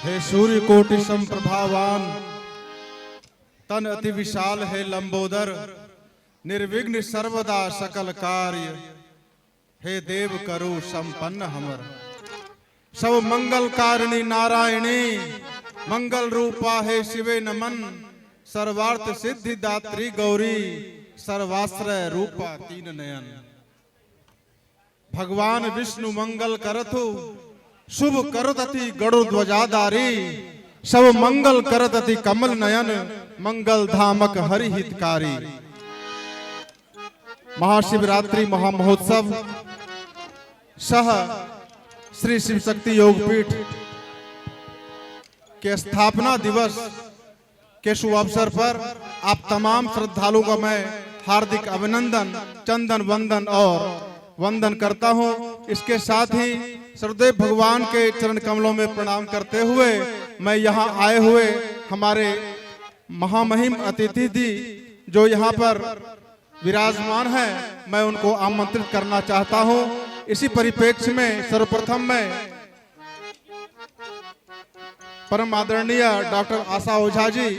हे सूर्य कोटि समप्रभावान, तन अति विशाल है लंबोदर, निर्विघ्न सर्वदा सकल कार्य, हे देव करो संपन्न हमर। सब मंगल कारिणी नारायणी, मंगल रूपा है शिवे नमन, सर्वार्थ सिद्धि दात्री गौरी, सर्वाश्रय रूपा तीन नयन। भगवान विष्णु मंगल करतु, शुभ करत अति गरुड़ ध्वजाधारी, सब मंगल करत अति कमल नयन, मंगल धामक हरि हितकारी। महाशिवरात्रि महामहोत्सव सह श्री शिव शक्ति योगपीठ के स्थापना दिवस के शुभ अवसर पर आप तमाम श्रद्धालुओं का मैं हार्दिक अभिनंदन, चंदन वंदन और वंदन करता हूं। इसके साथ ही सदैव भगवान के चरण कमलों में प्रणाम करते हुए मैं यहाँ आए हुए हमारे महामहिम अतिथि दी जो यहाँ पर विराजमान है, मैं उनको आमंत्रित करना चाहता हूँ। इसी परिप्रेक्ष्य में सर्वप्रथम मैं परम आदरणीय डॉक्टर आशा ओझा जी,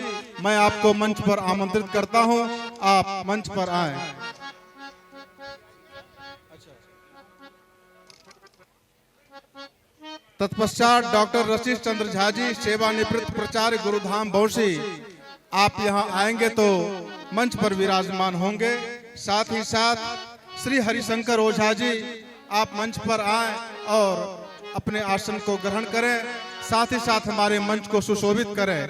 मैं आपको मंच पर आमंत्रित करता हूँ, आप मंच पर आएं। तत्पश्चात डॉक्टर रशीश चंद्र झा जी, सेवानिवृत्त प्राचार्य गुरुधाम बौसी, आप यहाँ आएंगे तो मंच पर विराजमान होंगे। साथ ही साथ श्री हरिशंकर ओझा जी, आप मंच पर आएं और अपने आसन को ग्रहण करें, साथ ही साथ हमारे मंच को सुशोभित करें।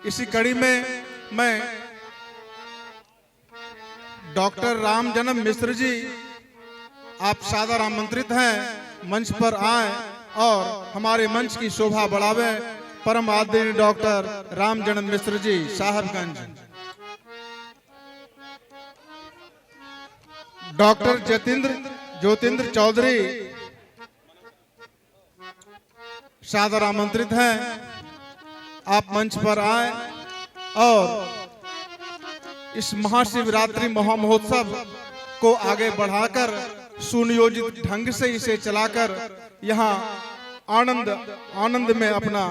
इसी कड़ी में मैं डॉक्टर राम जन्म मिश्र जी, आप सादर आमंत्रित हैं, मंच पर आएं और हमारे मंच की शोभा बढ़ावे। परम आदरणीय डॉक्टर राम जन्म मिश्र जी, साहबगंज। डॉक्टर ज्योतिंद्र चौधरी सादर आमंत्रित हैं, आप मंच पर आए और इस महाशिवरात्रि महामहोत्सव को आगे बढ़ाकर सुनियोजित ढंग से इसे चलाकर यहाँ आनंद में अपना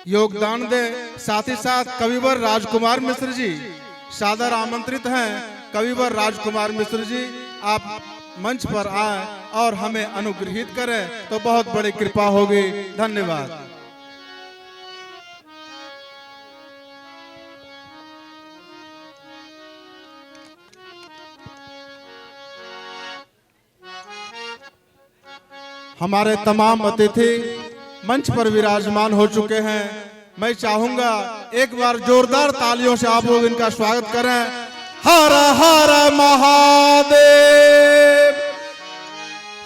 योगदान दे। साथ ही साथ कविवर राजकुमार मिश्र जी सादर आमंत्रित हैं। कविवर राजकुमार मिश्र जी, आप मंच पर आए और हमें अनुग्रहित करें तो बहुत बड़ी कृपा होगी। धन्यवाद। हमारे तमाम अतिथि मंच पर विराजमान हो चुके हैं। मैं चाहूंगा एक बार जोरदार तालियों से आप लोग इनका स्वागत करें। हर हर महादेव,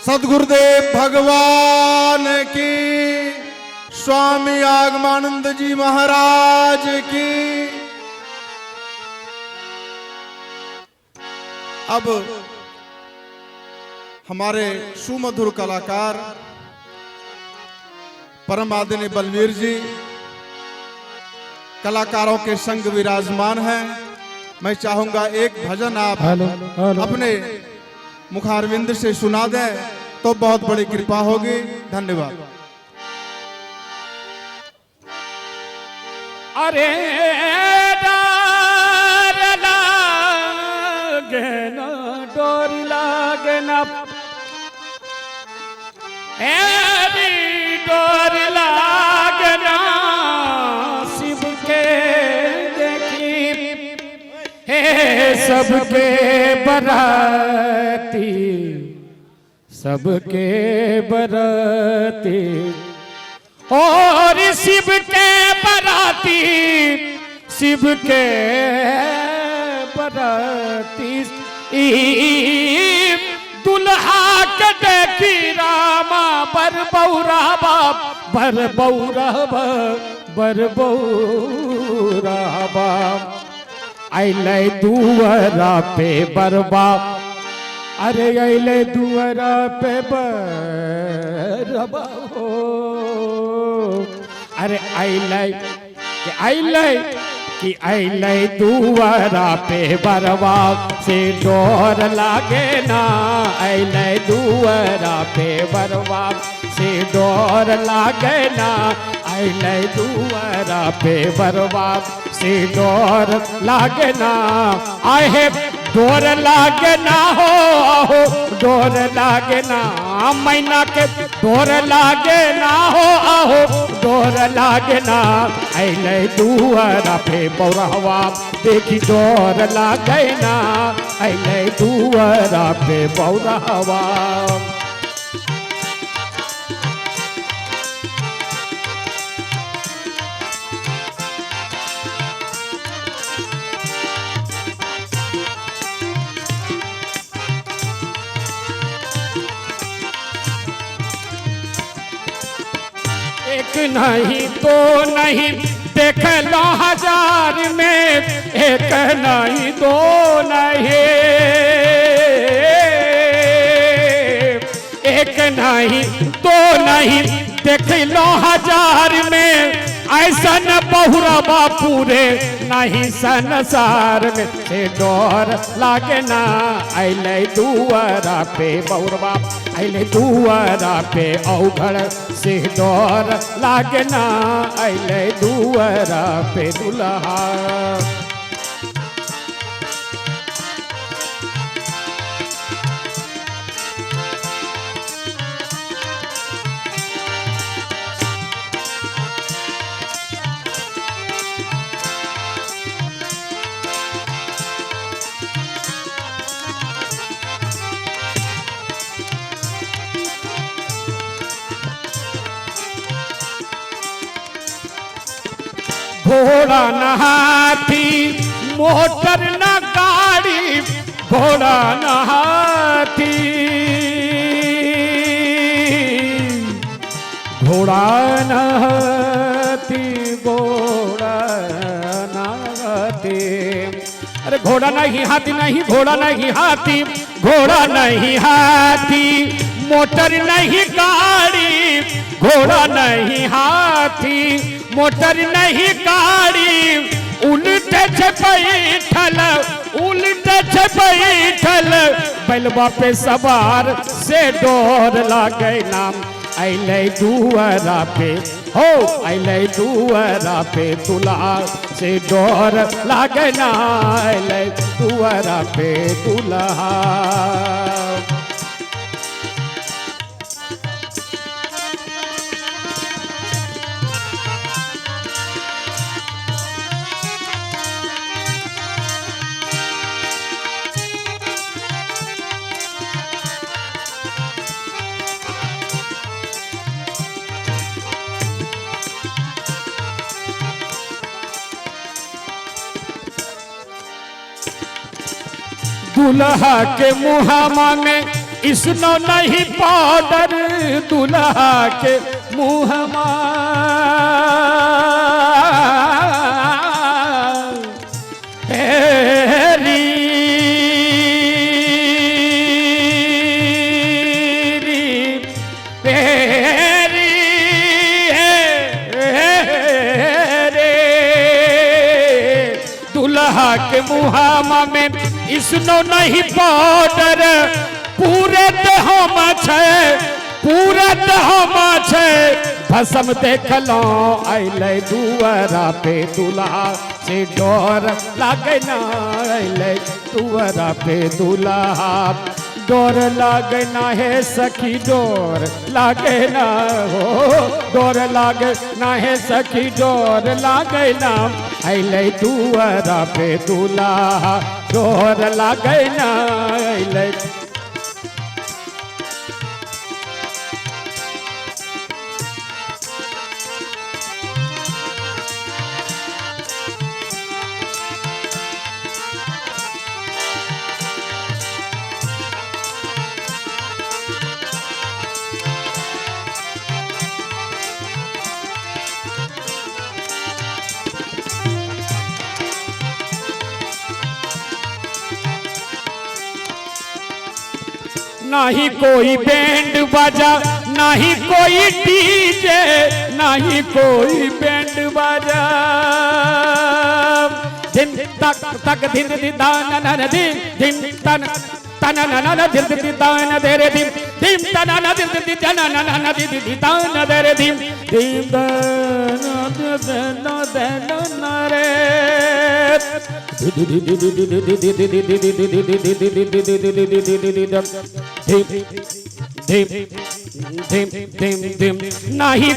सद्गुरुदेव भगवान की, स्वामी आगमानंद जी महाराज की। अब हमारे सुमधुर कलाकार परम आदरणीय बलवीर जी कलाकारों के संग विराजमान हैं। मैं चाहूंगा एक भजन आप अपने मुखारविंद से सुना दें तो बहुत बड़ी कृपा होगी। धन्यवाद। अरे डोर लागे ना, डोर लागना शिव के देखी, हे सबके बराती, सबके बराती, और शिव के बराती, शिव के बराती, दुल्हा के देखी रामा बर बौरा बाप, बर बौरा बाप, बर बौरा बाप, अले दुआरा पे बरबा, अरे अले दुआरा पे बरबा हो, अरे अले कि अइले दुआरा पे बरवा से डोर लागे ना, अइले दुआरा पे बरवा से डोर लागे ना, अइले दुआरा पे बरवा से डोर लागे ना, आहे डोर लागे ना हो डोर लागे ना, मैना के डोर लागे ना हो आहो डोर लागे ना, अइले दुआरा पे बौरहवा देखी डोर लागे ना, अइले दुआरा पे बौरहवा। एक नहीं तो नहीं देख लो हजार में, एक नहीं दो नहीं, एक नहीं दो नहीं देख लो हजार में, ऐसा न बहुरवा पूरे नहीं संसार में से डोर लागे ना, अइले दुआरा पे बौरवा अइले दुआरा पे औघड़ से डोर लागे ना, अइले दुआरा पे दुल्हा। घोड़ा न हाथी मोटर न गाड़ी, घोड़ा न हाथी घोड़ा न हाथी घोड़ा न हाथी, अरे घोड़ा नहीं हाथी नहीं घोड़ा नहीं हाथी, घोड़ा नहीं हाथी मोटर नहीं गाड़ी, घोड़ा नहीं हाथी मोटर नहीं गाड़ी, उल्टे से बैठल उल्टे से बैठल बैलवा पे सवार से डोर लागे नाम, अइले दुआरा पे हो अइले दुआरा पे दुल्हा से डोर लागे ना, अइले दुआरा पे दुल्हा। दुल्हा के मुहामा में इसनो नहीं पाउडर, दुल्हा के मुहामा हेरी हेरी दुल्हा के मुहामा में इसनो नहीं पाउडर, पूरे देह में पूरे देह में भसम देख लो, अइले दुआरा पे दुल्हा से डोर लागे ना, अइले दुआरा पे दुल्हा डोर लागे ना है सखी डोर लागे ना हो, डोर लागे ना है सखी डोर लागे ना, अइले दुआरा पे दुल्हा डोर लागे ना, अइले। नहीं कोई बैंड बाजा नहीं कोई डीजे, नहीं कोई बैंड बाजा धिन तक तक धिन धिन दान नन धिन धिन तन तन नन धिन धिन दान दे रे धिन धिन तन नन धिन धिन जन नन धिन धिन दान दे रे धिन धिन दान दे रे नहीं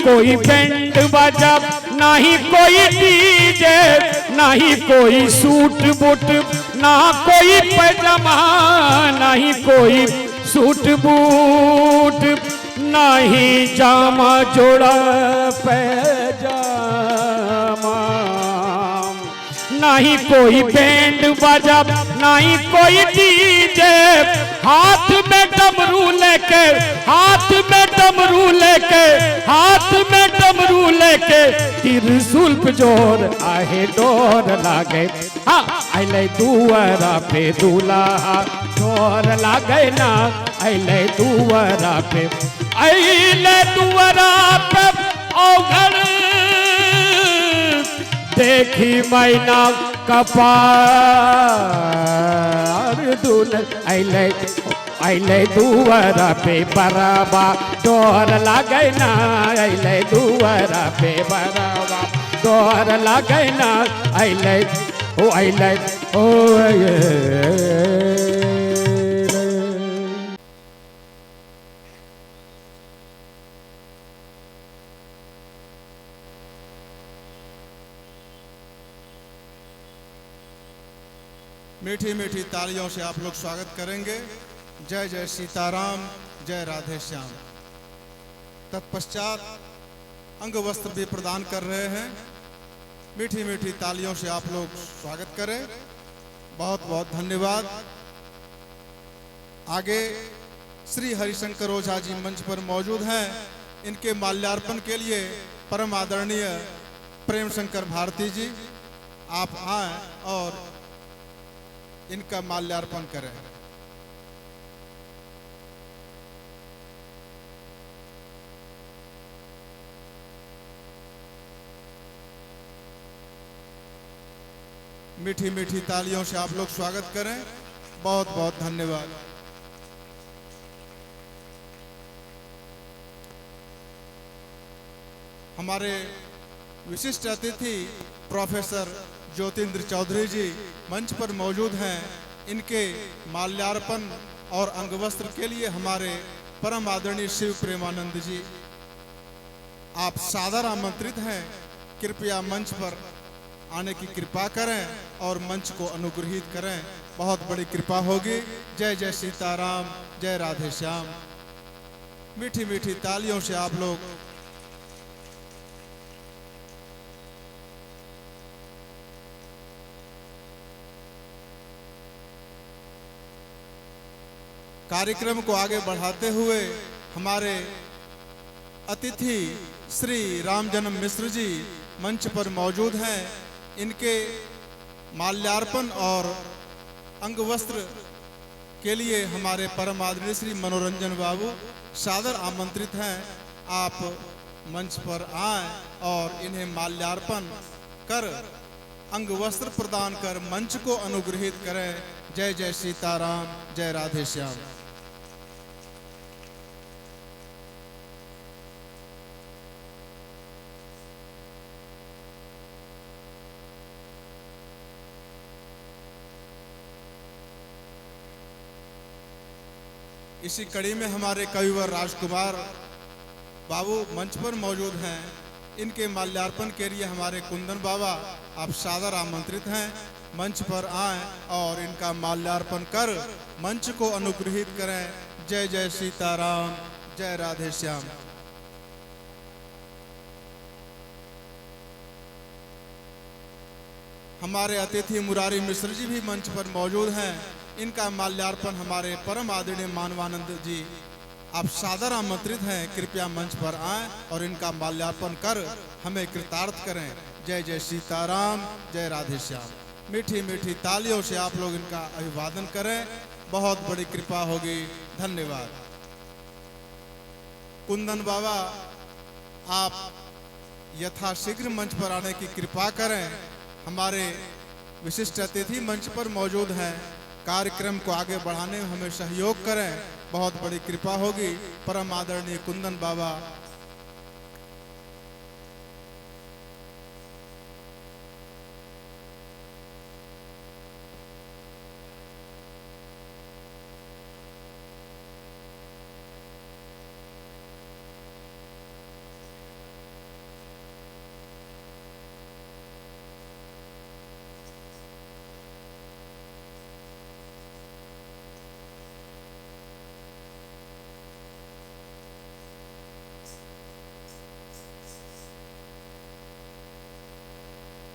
कोई बैंड बाजा नहीं कोई डीजे नहीं कोई सूट बूट ना कोई पैजामा नहीं कोई सूट बूट नहीं जामा जोड़ा पैजामा नहीं कोई बैंड बाजा नहीं कोई डीजे हाथ में डमरू लेके हाथ में डमरू लेके हाथ में डमरू लेके त्रिशूल पे जोर आहे डोर लागे हाँ आइले दुआरा पे दूल्हा डोर लागे ना आइले दुआरा पे औघड़ देखी मैना कपार दूल्हा आइले दुआरा पे बराबा डोर लागे ना आइले दुआरा पे बराबा डोर लागे ना आइले ओ मीठी मीठी तालियों से आप लोग स्वागत करेंगे। जय जय सीताराम, जय राधे श्याम। तत्पश्चात अंग वस्त्र भी प्रदान कर रहे हैं। मीठी मीठी तालियों से आप लोग स्वागत करें। बहुत बहुत धन्यवाद। आगे श्री हरिशंकर ओझा जी मंच पर मौजूद हैं। इनके माल्यार्पण के लिए परम आदरणीय प्रेम शंकर भारती जी आप आए और इनका माल्यार्पण करें। मीठी मीठी तालियों से आप लोग स्वागत करें। बहुत बहुत धन्यवाद। हमारे विशिष्ट अतिथि प्रोफेसर ज्योतिन्द्र चौधरी जी मंच पर मौजूद हैं। इनके माल्यार्पण और अंगवस्त्र के लिए हमारे परम आदरणीय शिव प्रेमानंद जी आप सादर आमंत्रित हैं। कृपया मंच पर आने की कृपा करें और मंच को अनुग्रहित करें। बहुत बड़ी कृपा होगी। जय जय सीताराम, जय राधे श्याम। मीठी मीठी तालियों से आप लोग कार्यक्रम को आगे बढ़ाते हुए हमारे अतिथि श्री राम जन्म मिश्र जी मंच पर मौजूद हैं। इनके माल्यार्पण और अंगवस्त्र के लिए हमारे परम आदरणीय श्री मनोरंजन बाबू सादर आमंत्रित हैं। आप मंच पर आएं और इन्हें माल्यार्पण कर अंगवस्त्र प्रदान कर मंच को अनुग्रहित करें। जय जय सीताराम, जय राधे श्याम। इसी कड़ी में हमारे कविवर राजकुमार बाबू मंच पर मौजूद हैं। इनके माल्यार्पण के लिए हमारे कुंदन बाबा आप सादर आमंत्रित हैं। मंच पर आएं और इनका माल्यार्पण कर मंच को अनुग्रहित करें। जय जय सीताराम, जय राधे श्याम। हमारे अतिथि मुरारी मिश्र जी भी मंच पर मौजूद हैं। इनका माल्यार्पण हमारे परम आदरणीय मानवानंद जी आप सादर आमंत्रित हैं। कृपया मंच पर आएं और इनका माल्यार्पण कर हमें कृतार्थ करें। जय जय सीताराम, जय राधे श्याम। मीठी मीठी तालियों से आप लोग इनका अभिवादन करें। बहुत बड़ी कृपा होगी। धन्यवाद। कुंदन बाबा आप यथाशीघ्र मंच पर आने की कृपा करें। हमारे विशिष्ट अतिथि मंच पर मौजूद हैं, कार्यक्रम को आगे बढ़ाने में हमें सहयोग करें, बहुत बड़ी कृपा होगी। परम आदरणीय कुंदन बाबा।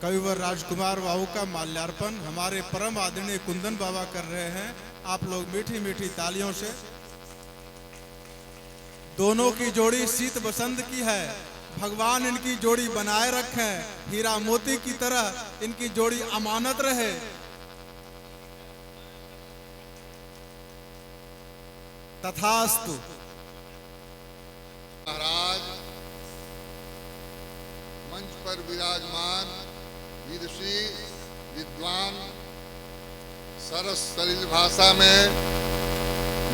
कविवर राजकुमार बाबू का माल्यार्पण हमारे परम आदरणीय कुंदन बाबा कर रहे हैं। आप लोग मीठी मीठी तालियों से। दोनों की जोड़ी शीत बसंत की है, भगवान इनकी जोड़ी बनाए रखें, हीरा मोती की तरह इनकी जोड़ी अमानत रहे। तथास्तु। महाराज मंच पर विराजमान विदुषी विद्वान सरस सलिल भाषा में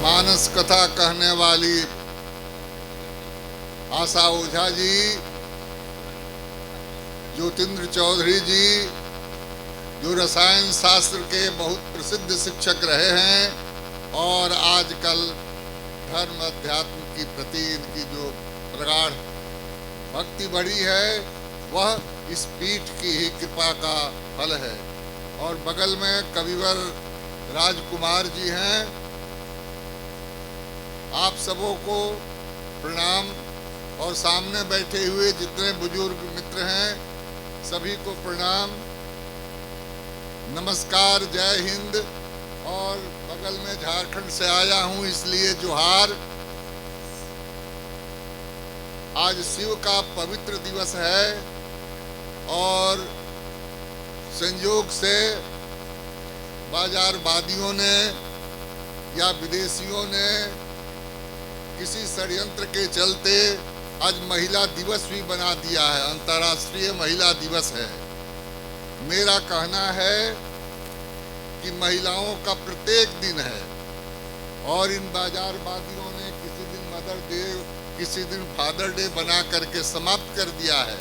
मानस कथा कहने वाली आशा ओझा जी, ज्योतिन्द्र चौधरी जी, जो रसायन शास्त्र के बहुत प्रसिद्ध शिक्षक रहे हैं और आजकल धर्म अध्यात्म की प्रति इनकी जो प्रगाढ़ भक्ति बढ़ी है, वह इस पीठ की ही कृपा का फल है। और बगल में कविवर राजकुमार जी हैं। आप सबों को प्रणाम, और सामने बैठे हुए जितने बुजुर्ग मित्र हैं सभी को प्रणाम, नमस्कार, जय हिंद। और बगल में झारखंड से आया हूं इसलिए जोहार। आज शिव का पवित्र दिवस है और संयोग से बाजारवादियों ने या विदेशियों ने किसी षड्यंत्र के चलते आज महिला दिवस भी बना दिया है, अंतर्राष्ट्रीय महिला दिवस है। मेरा कहना है कि महिलाओं का प्रत्येक दिन है, और इन बाजारवादियों ने किसी दिन मदर डे, किसी दिन फादर डे बना करके समाप्त कर दिया है।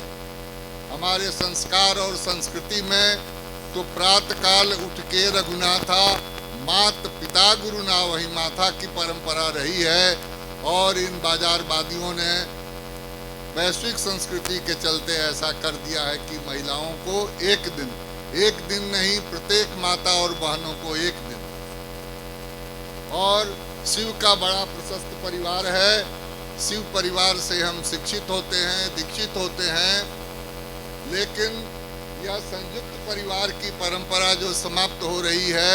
हमारे संस्कार और संस्कृति में तो प्रातःकाल उठ के रघुनाथा मात पिता गुरु ना वही माता की परंपरा रही है, और इन बाजारवादियों ने वैश्विक संस्कृति के चलते ऐसा कर दिया है कि महिलाओं को एक दिन नहीं, प्रत्येक माता और बहनों को एक दिन। और शिव का बड़ा प्रशस्त परिवार है, शिव परिवार से हम शिक्षित होते हैं, दीक्षित होते हैं, लेकिन यह संयुक्त परिवार की परंपरा जो समाप्त हो रही है,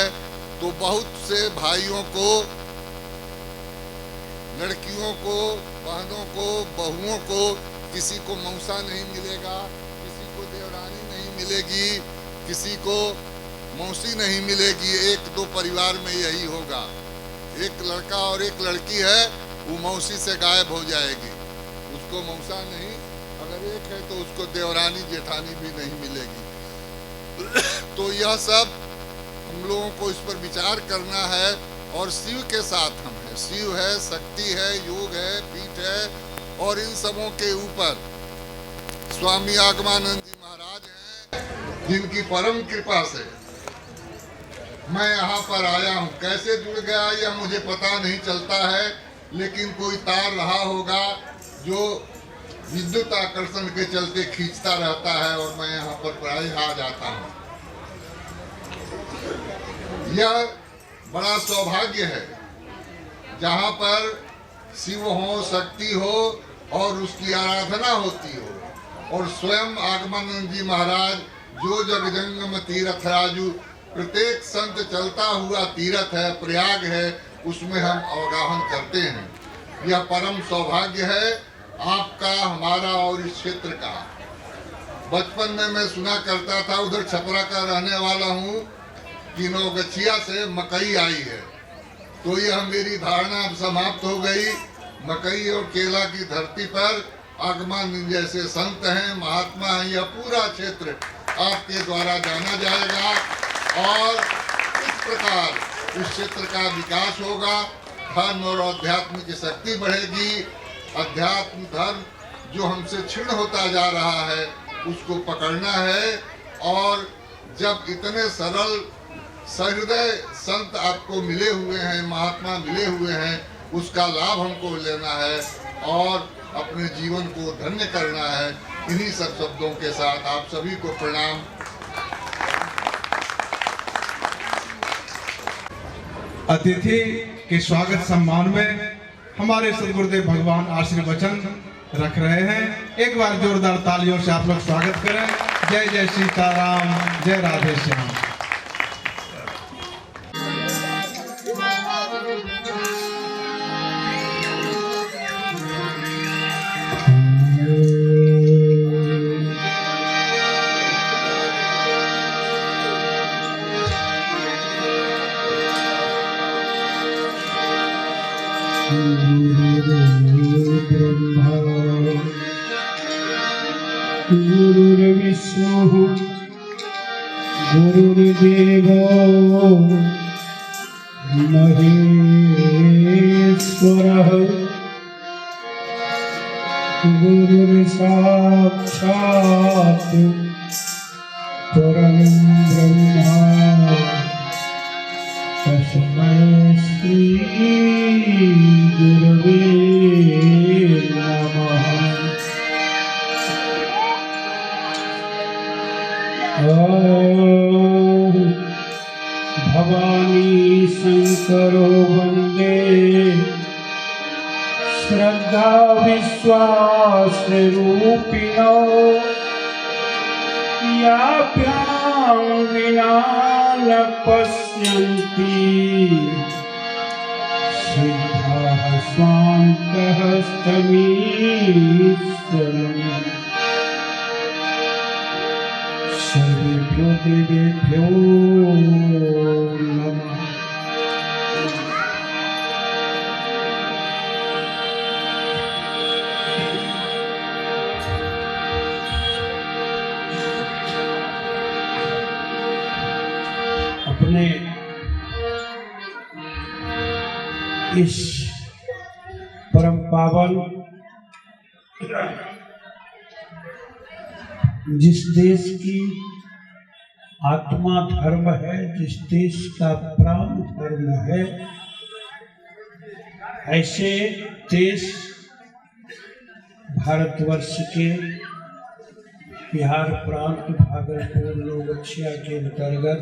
तो बहुत से भाइयों को, लड़कियों को, बहनों को, बहुओं को, किसी को मौसा नहीं मिलेगा, किसी को देवरानी नहीं मिलेगी, किसी को मौसी नहीं मिलेगी। एक दो परिवार में यही होगा, एक लड़का और एक लड़की है, वो मौसी से गायब हो जाएगी, उसको मौसा नहीं, अगर एक है तो उसको देवरानी जेठानी भी नहीं मिलेगी। तो यह सब हम लोगों को इस पर विचार करना है, और शिव के साथ हम हैं। शिव है, शक्ति है, योग है, पीठ है, और इन सबों के ऊपर स्वामी आगमानंद जी महाराज हैं, जिनकी परम कृपा से मैं यहाँ पर आया हूँ। कैसे जुड़ गया यह मुझे पता नहीं चलता है, लेकिन कोई तार रहा होगा जो विद्युत आकर्षण के चलते खींचता रहता है, और मैं यहाँ पर प्रायः आ जाता हूँ। यह बड़ा सौभाग्य है जहाँ पर शिव हो, शक्ति हो और उसकी आराधना होती हो, और स्वयं आगमानंद जी महाराज जो जगजंगम तीर्थ राजू, प्रत्येक संत चलता हुआ तीर्थ है, प्रयाग है, उसमें हम अवगाहन करते हैं। यह परम सौभाग्य है आपका, हमारा और इस क्षेत्र का। बचपन में मैं सुना करता था, उधर छपरा का रहने वाला हूँ, कि नौगछिया से मकई आई है, तो यह मेरी धारणा अब समाप्त हो गई। मकई और केला की धरती पर आगमन जैसे संत हैं, महात्मा हैं, यह पूरा क्षेत्र आपके द्वारा जाना जाएगा और इस प्रकार इस क्षेत्र का विकास होगा। धर्म और अध्यात्म की शक्ति बढ़ेगी। अध्यात्म धर्म जो हमसे क्षीण होता जा रहा है उसको पकड़ना है और जब इतने सरल सहृदय संत आपको मिले हुए हैं, महात्मा मिले हुए हैं, उसका लाभ हमको लेना है और अपने जीवन को धन्य करना है। इन्हीं सब शब्दों के साथ आप सभी को प्रणाम। अतिथि के स्वागत सम्मान में हमारे सदगुरुदेव भगवान आशीर्वचन रख रहे हैं। एक बार जोरदार तालियों से आप लोग स्वागत करें। जय जय सीताराम, जय राधे श्याम। गुरुर्विष्णु गुरुर्देवो महेश्वरः गुरुर्साक्षात् परं ब्रह्मा तस्मै श्री गुरवे नमः। भवानी शंकरो वंदे श्रद्धा विश्वास रूपिणो याभ्यां विना न पश्यन्ति सिद्धाः स्वान्तः स्तमीश्वरम्। सर्वेभ्यो देवेभ्यो नमः। अपने इस परम पावन जिस देश की आत्मा धर्म है, जिस देश का प्राण धर्म है, ऐसे देश भारतवर्ष के बिहार प्रांत भागलपुर लोगछिया के अंतर्गत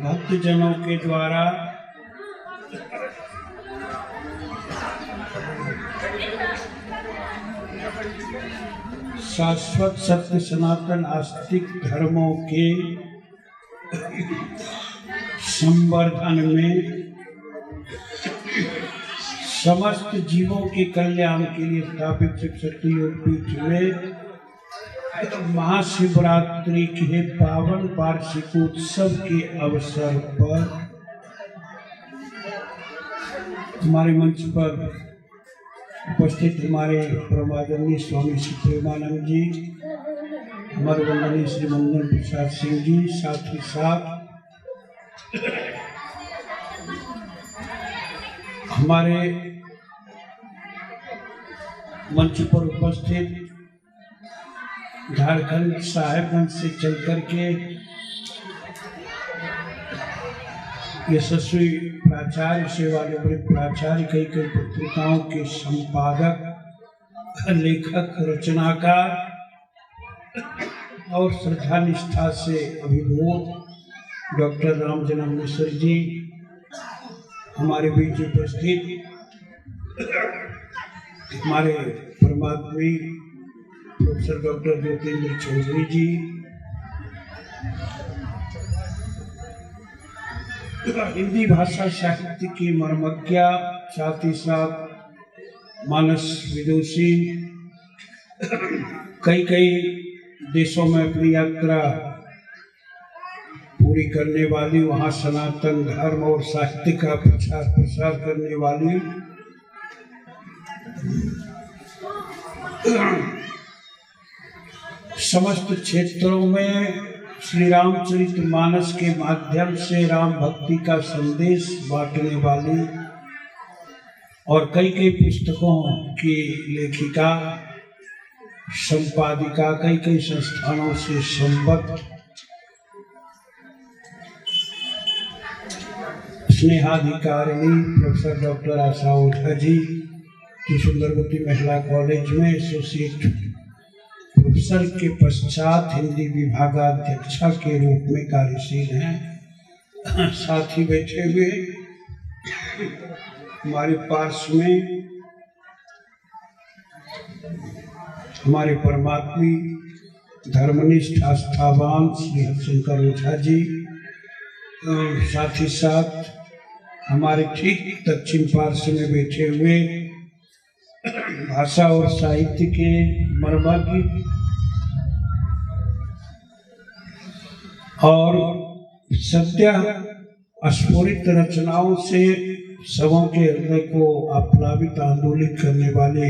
भक्तजनों के द्वारा शाश्वत सत्य सनातन आस्तिक धर्मों के संवर्धन में समस्त जीवों के कल्याण के लिए स्थापित शिवशक्ति योगपीठ में महाशिवरात्रि के पावन वार्षिक उत्सव के अवसर पर हमारे मंच पर उपस्थित हमारे परमादरणीय स्वामी श्री प्रेमानंद जी, हमारे वंदनीय श्री मंगल प्रसाद सिंह जी, साथ ही साथ हमारे मंच पर उपस्थित झारखंड साहेबगंज से चलकर के यशस्वी प्राचार्य सेवानिवृत्त प्राचार्य कई पत्रिकाओं के संपादक, लेखक, रचनाकार और श्रद्धा निष्ठा से अभिभूत डॉक्टर रामजन्म मिश्र जी हमारे बीच उपस्थित, हमारे परमात्मी प्रोफेसर डॉक्टर ज्योतिन्द्र चौधरी जी, हिंदी भाषा साहित्य की मर्मज्ञा, साथ ही साथ मानस विदुषी, कई देशों में अपनी यात्रा पूरी करने वाली, वहाँ सनातन धर्म और साहित्य का प्रचार प्रसार करने वाली समस्त क्षेत्रों में श्री रामचरितमानस के माध्यम से राम भक्ति का संदेश बांटने वाली और कई कई पुस्तकों की लेखिका, संपादिका, कई कई संस्थानों से संबद्ध स्नेहाधिकारिणी प्रोफेसर डॉक्टर आशा ओझा जी, जो सुंदरवती महिला कॉलेज में एसोसिएट प्रोफेसर के पश्चात हिंदी विभागाध्यक्षा के रूप में कार्यशील हैं। साथ ही बैठे हुए हमारे पास में हमारे परमात्मी धर्मनिष्ठ आस्थावान श्री हरिशंकर ओझा जी, साथ ही साथ हमारे ठीक दक्षिण पार्श्व में बैठे हुए भाषा और साहित्य के मर्मज्ञ और सत्य अस्फुरित रचनाओं से सबों के हृदय को आप्लावित आंदोलित करने वाले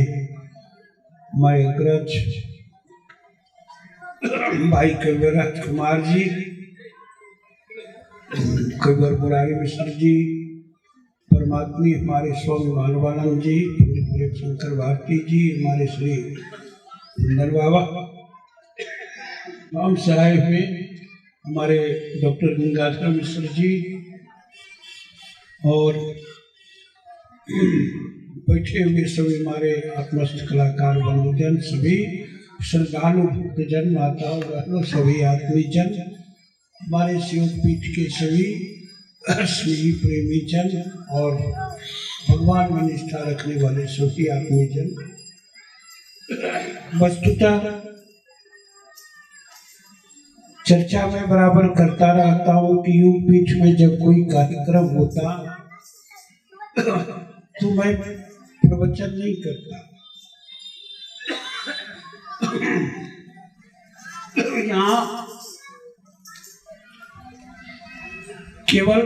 हमारे अग्रज भाई कविराज कुमार जी, कविवर मुरारी मिश्र जी, परमात्मी हमारे स्वामी मानवानंद जी, पंडित शंकर भारती जी, हमारे श्री सुंदर बाबा, हम सहाय में हमारे डॉक्टर गंगाधर मिश्र जी और बैठे हुए सभी हमारे आत्मस्थ कलाकार बंधुजन, सभी श्रद्धालु भक्तजन, माताओं बहनों, सभी आत्मीजन, हमारे शिवपीठ के सभी स्नेही प्रेमी जन और भगवान में निष्ठा रखने वाले सभी आत्मीजन। वस्तुतः चर्चा में बराबर करता रहता हूँ कि युगपीठ में जब कोई कार्यक्रम होता तो मैं प्रवचन नहीं करता। यहाँ केवल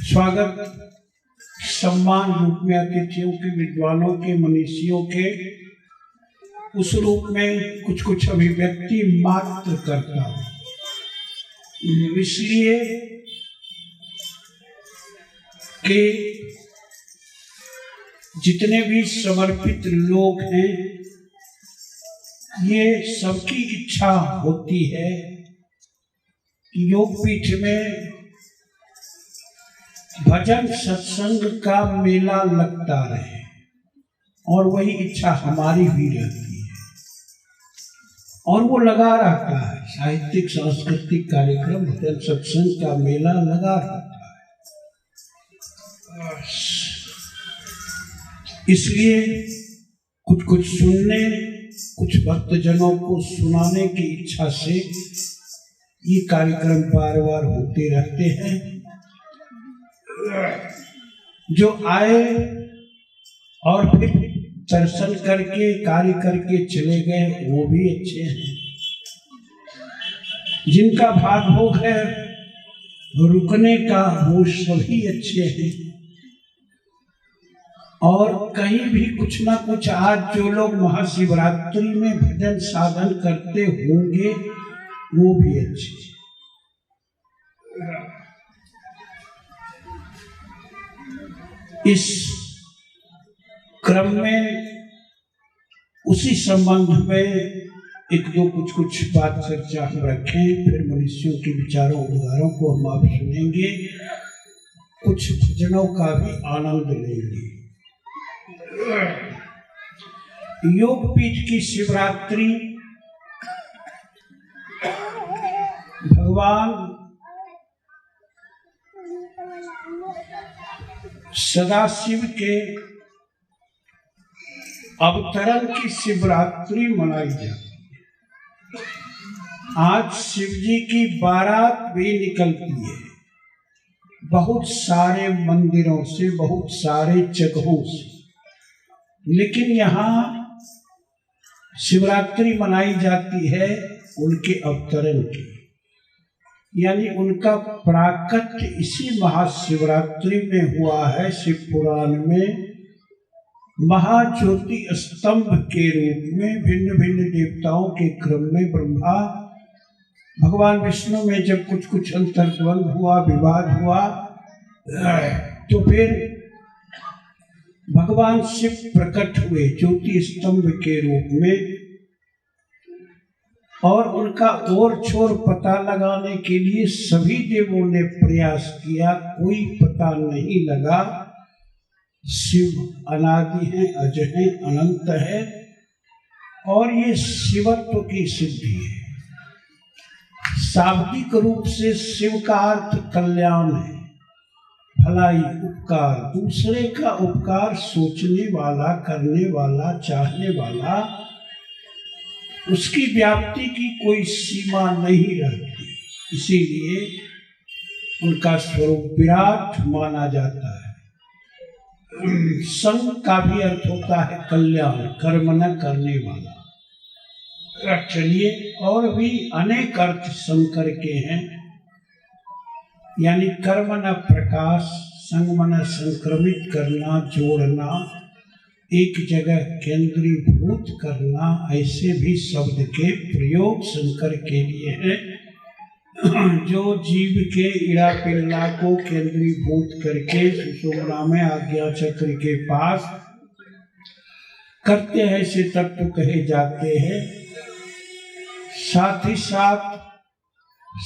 स्वागत सम्मान रूप में अतिथियों के, विद्वानों के, मनीषियों के उस रूप में कुछ कुछ अभिव्यक्ति मात्र करता हूँ। इसलिए कि जितने भी समर्पित लोग हैं, ये सबकी इच्छा होती है कि योगपीठ में भजन सत्संग का मेला लगता रहे, और वही इच्छा हमारी भी रहती है और वो लगा रहता है। साहित्यिक सांस्कृतिक कार्यक्रम, भजन सत्संग का मेला लगा रहता है। इसलिए कुछ कुछ सुनने, कुछ भक्तजनों को सुनाने की इच्छा से ये कार्यक्रम बार बार होते रहते हैं। जो आए और फिर दर्शन करके, कार्य करके चले गए, वो भी अच्छे हैं। जिनका भाग भोग है रुकने का, वो सभी अच्छे हैं। और कहीं भी कुछ ना कुछ आज जो लोग महाशिवरात्रि में भजन साधन करते होंगे, वो भी अच्छे हैं। इस क्रम में उसी संबंध में एक दो कुछ बात चर्चा हम रखें, फिर मनुष्यों के विचारों उद्गारों को हम आप सुनेंगे, कुछ भजनों का भी आनंद लेंगे। योगपीठ की शिवरात्रि भगवान सदाशिव के अवतरण की शिवरात्रि मनाई जाती है। आज शिव जी की बारात भी निकलती है, बहुत सारे मंदिरों से, बहुत सारे जगहों से। लेकिन यहाँ शिवरात्रि मनाई जाती है उनके अवतरण की, यानी उनका प्राकट्य इसी महाशिवरात्रि में हुआ है। शिव पुराण में महाज्योति स्तंभ के रूप में भिन्न भिन्न देवताओं के क्रम में ब्रह्मा भगवान विष्णु में जब कुछ कुछ अंतर्द्वंद हुआ, विवाद हुआ, तो फिर भगवान शिव प्रकट हुए ज्योति स्तंभ के रूप में, और उनका ओर छोर पता लगाने के लिए सभी देवों ने प्रयास किया, कोई पता नहीं लगा। शिव अनादि है, अजय है, अनंत है, और ये शिवत्व की सिद्धि है। शाब्दिक रूप से शिव का अर्थ कल्याण है, भलाई, उपकार, दूसरे का उपकार सोचने वाला, करने वाला, चाहने वाला, उसकी व्याप्ति की कोई सीमा नहीं रहती। इसीलिए उनका स्वरूप विराट माना जाता है। संग का भी अर्थ होता है कल्याण, कर्म न करने वाला। चलिए, और भी अनेक अर्थ शंकर के हैं, यानी कर्म न प्रकाश, संग मन संक्रमित करना, जोड़ना, एक जगह केंद्रीभूत करना, ऐसे भी शब्द के प्रयोग शंकर के लिए है। जो जीव के इड़ा पिल्ला को केंद्रीभूत करके सुषुम्ना में आज्ञा चक्र के पास करते हैं, ऐसे तत्व कहे जाते हैं। साथ ही साथ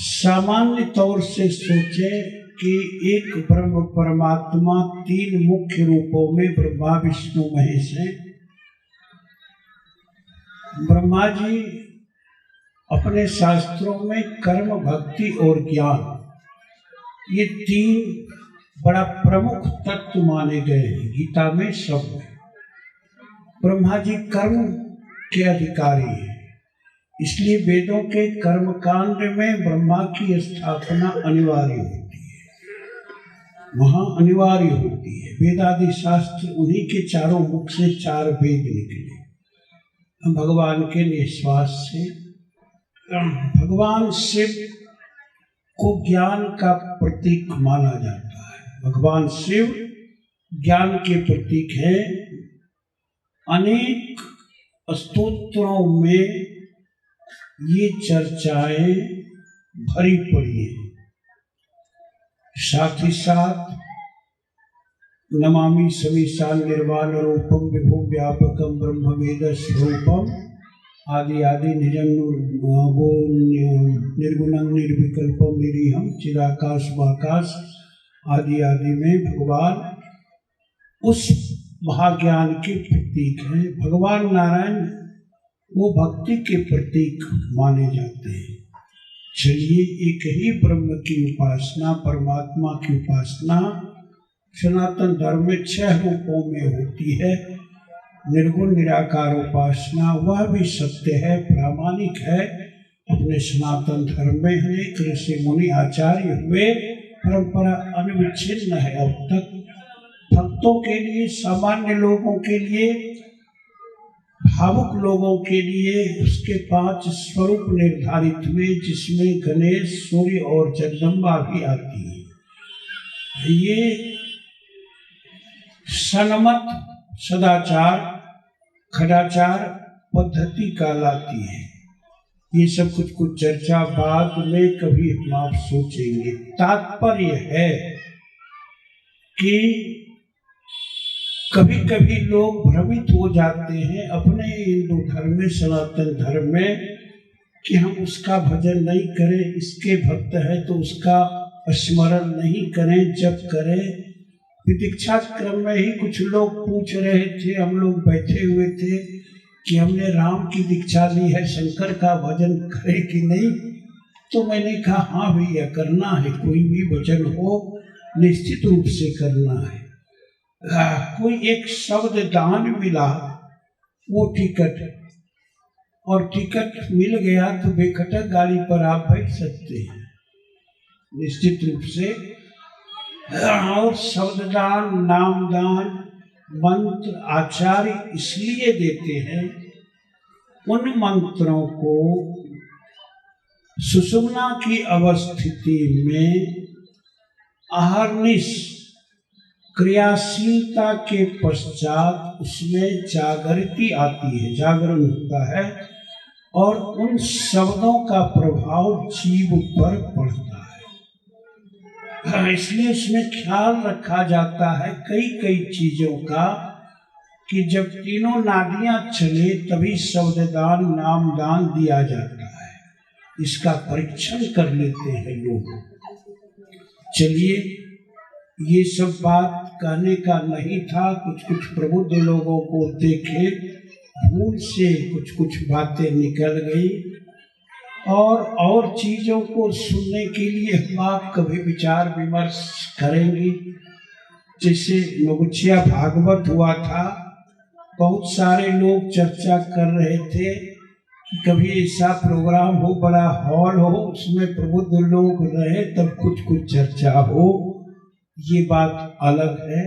सामान्य तौर से सोचें कि एक ब्रह्म परमात्मा तीन मुख्य रूपों में ब्रह्मा विष्णु महेश हैं। ब्रह्मा जी अपने शास्त्रों में कर्म, भक्ति और ज्ञान, ये तीन बड़ा प्रमुख तत्व माने गए हैं गीता में, सब में। ब्रह्मा जी कर्म के अधिकारी हैं, इसलिए वेदों के कर्म कांड में ब्रह्मा की स्थापना अनिवार्य होती है, वहां अनिवार्य होती है। वेदादि शास्त्र, उन्हीं के चारों मुख से चार वेद निकले भगवान के निश्वास से। भगवान शिव को ज्ञान का प्रतीक माना जाता है। भगवान शिव ज्ञान के प्रतीक है। अनेक स्तोत्रों में ये चर्चाएं भरी पड़ी हैं। साथ ही साथ नमामि समीशान निर्वाण रूपम विभु व्यापकम ब्रह्म वेद स्वरूपम आदि आदि निजं निर्गुणं निर्विकल्पम निरीहम चिदाकाश वाकाश आदि आदि में भगवान उस महाज्ञान के प्रतीक हैं। भगवान नारायण वो भक्ति के प्रतीक माने जाते हैं। चलिए, एक ही ब्रह्म की उपासना, परमात्मा की उपासना सनातन धर्म में 6 रूपों में होती है। निर्गुण निराकार उपासना, वह भी सत्य है, प्रामाणिक है। अपने सनातन धर्म में अनेक ऋषि मुनि आचार्य हुए, परंपरा अनिविच्छिन्न है अब तक। भक्तों के लिए, सामान्य लोगों के लिए, भावुक लोगों के लिए उसके 5 स्वरूप निर्धारित हुए, जिसमें गणेश, सूर्य और जगदम्बा भी आती है। ये सन्मत सदाचार, खडाचार पद्धति कहलाती है। ये सब कुछ चर्चा बाद में कभी हम आप सोचेंगे। तात्पर्य है कि कभी कभी लोग भ्रमित हो जाते हैं अपने हिंदू धर्म में, सनातन धर्म में, कि हम उसका भजन नहीं करें, इसके भक्त है तो उसका स्मरण नहीं करें, जप करें। दीक्षा क्रम में ही कुछ लोग पूछ रहे थे, हम लोग बैठे हुए थे कि हमने राम की दीक्षा ली है, शंकर का भजन करें कि नहीं। तो मैंने कहा हाँ भैया, करना है, कोई भी भजन हो निश्चित रूप से करना है। कोई एक शब्द दान मिला, वो टिकट, और टिकट मिल गया तो बेखटक गाड़ी पर आप बैठ सकते हैं निश्चित रूप से। और शब्ददान, नामदान, मंत्र आचार्य इसलिए देते हैं, उन मंत्रों को सुषुम्ना की अवस्थिति में अहर्निश क्रियाशीलता के पश्चात उसमें जागृति आती है, जागरण होता है और उन शब्दों का प्रभाव जीव पर पड़ता है। इसलिए इसमें ख्याल रखा जाता है कई कई चीजों का कि जब तीनों नादियां चले तभी शब्ददान नामदान दिया जाता है। इसका परीक्षण कर लेते हैं लोग। चलिए, ये सब बात कहने का नहीं था। कुछ कुछ प्रबुद्ध लोगों को देखे, भूल से कुछ कुछ बातें निकल गई और चीजों को सुनने के लिए हम आप कभी विचार विमर्श करेंगे। जैसे नगुचिया भागवत हुआ था, बहुत सारे लोग चर्चा कर रहे थे कि कभी ऐसा प्रोग्राम हो, बड़ा हॉल हो, उसमें प्रबुद्ध लोग रहे तब कुछ कुछ चर्चा हो। ये बात अलग है।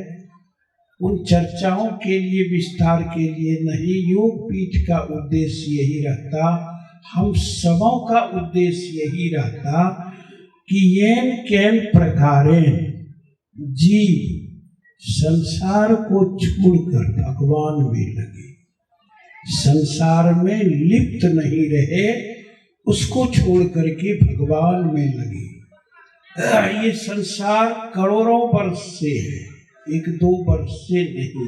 उन चर्चाओं के लिए, विस्तार के लिए नहीं, योग पीठ का उद्देश्य यही रहता, हम सबों का उद्देश्य यही रहता कि येन केन प्रकारेण जीव संसार को छोड़कर भगवान में लगे, संसार में लिप्त नहीं रहे, उसको छोड़ करके भगवान में लगे। ये संसार करोड़ों वर्ष से है, एक दो वर्ष से नहीं,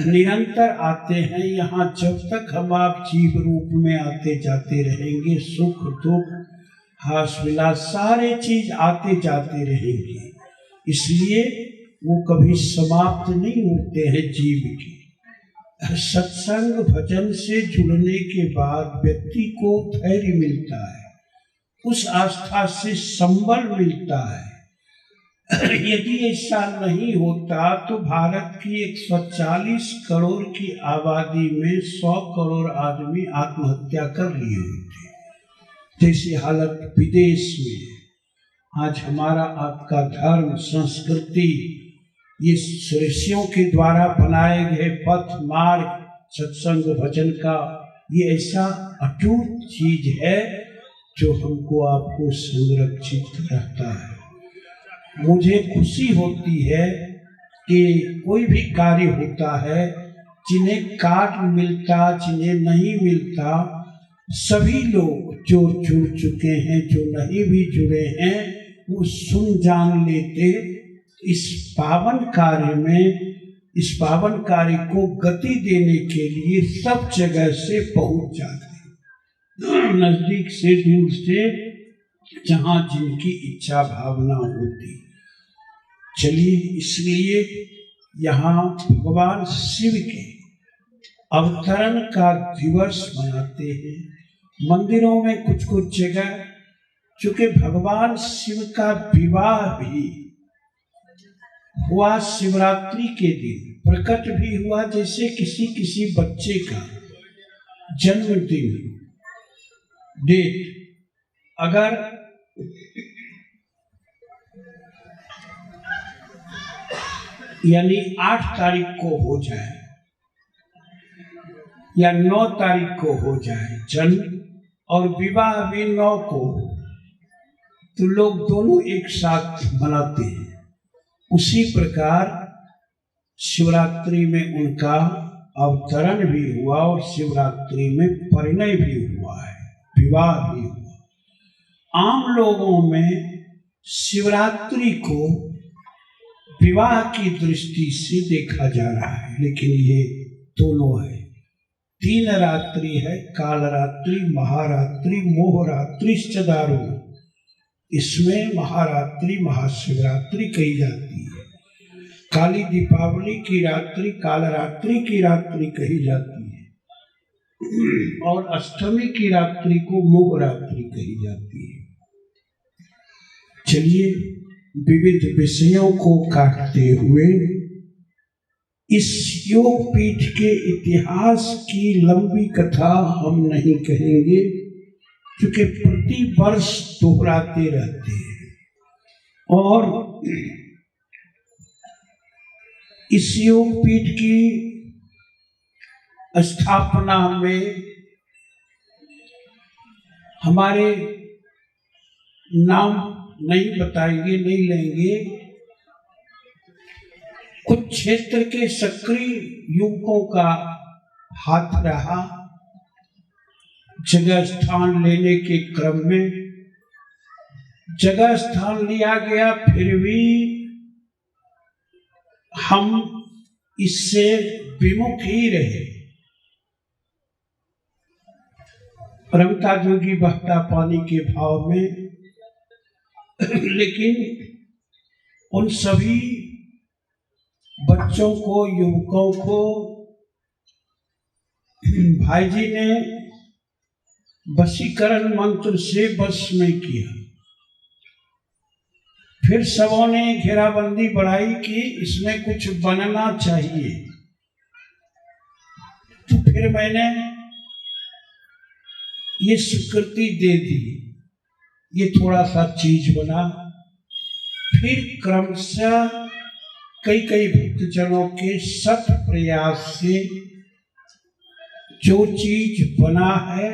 निरंतर आते हैं यहाँ। जब तक हम आप जीव रूप में आते जाते रहेंगे, सुख दुख हास विलास सारे चीज आते जाते रहेंगे, इसलिए वो कभी समाप्त नहीं होते हैं जीव के। सत्संग भजन से जुड़ने के बाद व्यक्ति को धैर्य मिलता है, उस आस्था से संबल मिलता है। यदि ऐसा नहीं होता तो भारत की 140 करोड़ की आबादी में 100 करोड़ आदमी आत्महत्या कर लिए होते। जैसी हालत विदेश में। आज हमारा आपका धर्म संस्कृति, ये ऋषियों के द्वारा बनाए गए पथ मार्ग सत्संग भजन का, ये ऐसा अटूट चीज है जो हमको आपको संरक्षित रहता है। मुझे खुशी होती है कि कोई भी कार्य होता है, जिन्हें कार्ड मिलता, जिन्हें नहीं मिलता, सभी लोग जो जुड़ चुके हैं, जो नहीं भी जुड़े हैं, वो सुन जान लेते इस पावन कार्य में, इस पावन कार्य को गति देने के लिए सब जगह से पहुंच जाते, नजदीक से दूर से, जहां जिनकी इच्छा भावना होती। चलिए, इसलिए यहाँ भगवान शिव के अवतरण का दिवस मनाते हैं। मंदिरों में कुछ कुछ जगह, चूंकि भगवान शिव का विवाह भी हुआ शिवरात्रि के दिन, प्रकट भी हुआ जैसे किसी किसी बच्चे का जन्मदिन डेट अगर यानी 8 तारीख को हो जाए या 9 तारीख को हो जाए जन्म, और विवाह भी 9 को, तो लोग दोनों एक साथ मनाते हैं। उसी प्रकार शिवरात्रि में उनका अवतरण भी हुआ और शिवरात्रि में परिणय भी हुआ है, विवाह भी हुआ। आम लोगों में शिवरात्रि को विवाह की दृष्टि से देखा जा रहा है, लेकिन ये दोनों है। 3 रात्रि है, कालरात्रि, महारात्रि, मोहरात्रि, दारू। इसमें महारात्रि महाशिवरात्रि कही जाती है। काली दीपावली की रात्रि कालरात्रि की रात्रि कही जाती है और अष्टमी की रात्रि को मोहरात्रि कही जाती है। चलिए, विविध विषयों को काटते हुए इस योग पीठ के इतिहास की लंबी कथा हम नहीं कहेंगे, क्योंकि प्रति वर्ष दोहराते रहते हैं। और इस योग पीठ की स्थापना में हमारे नाम नहीं बताएंगे, नहीं लेंगे, कुछ क्षेत्र के सक्रिय युवकों का हाथ रहा। जगह स्थान लेने के क्रम में जगह स्थान लिया गया, फिर भी हम इससे विमुख ही रहे। रमता जोगी बहता पानी के भाव में, लेकिन उन सभी बच्चों को, युवकों को भाई जी ने वशीकरण मंत्र से बस में किया। फिर सबों ने घेराबंदी बढ़ाई कि इसमें कुछ बनना चाहिए। तो फिर मैंने ये स्वीकृति दे दी, ये थोड़ा सा चीज बना। फिर क्रमशः कई कई भक्तजनों के सत प्रयास से जो चीज बना है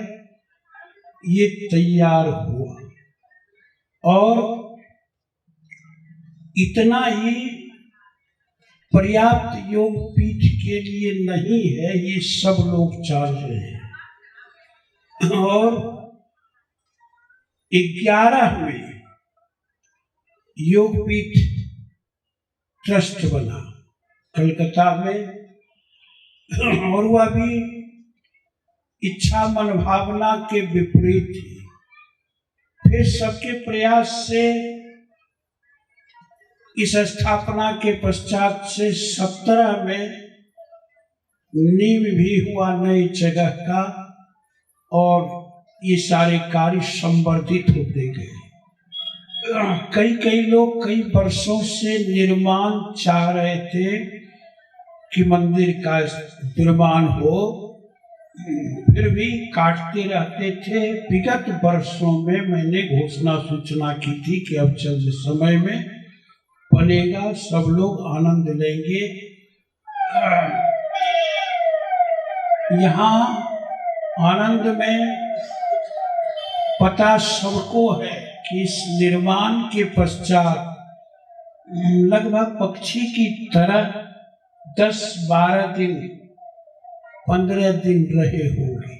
ये तैयार हुआ। और इतना ही पर्याप्त योग पीठ के लिए नहीं है, ये सब लोग चाह रहे हैं। और 11वें योगपीठ ट्रस्ट बना कलकत्ता में, और वह भी इच्छा मन भावना के विपरीत थी। फिर सबके प्रयास से इस स्थापना के पश्चात से 17 में नींव भी हुआ नई जगह का, और ये सारे कार्य संवर्धित होते गए। कई लोग कई वर्षों से निर्माण चाह रहे थे कि मंदिर का निर्माण हो, फिर भी काटते रहते थे। विगत वर्षों में मैंने घोषणा सूचना की थी कि अब चंद समय में बनेगा, सब लोग आनंद लेंगे। यहाँ आनंद में पता सबको है कि इस निर्माण के पश्चात लगभग पक्षी की तरह 10-12 दिन 15 दिन रहे होंगे।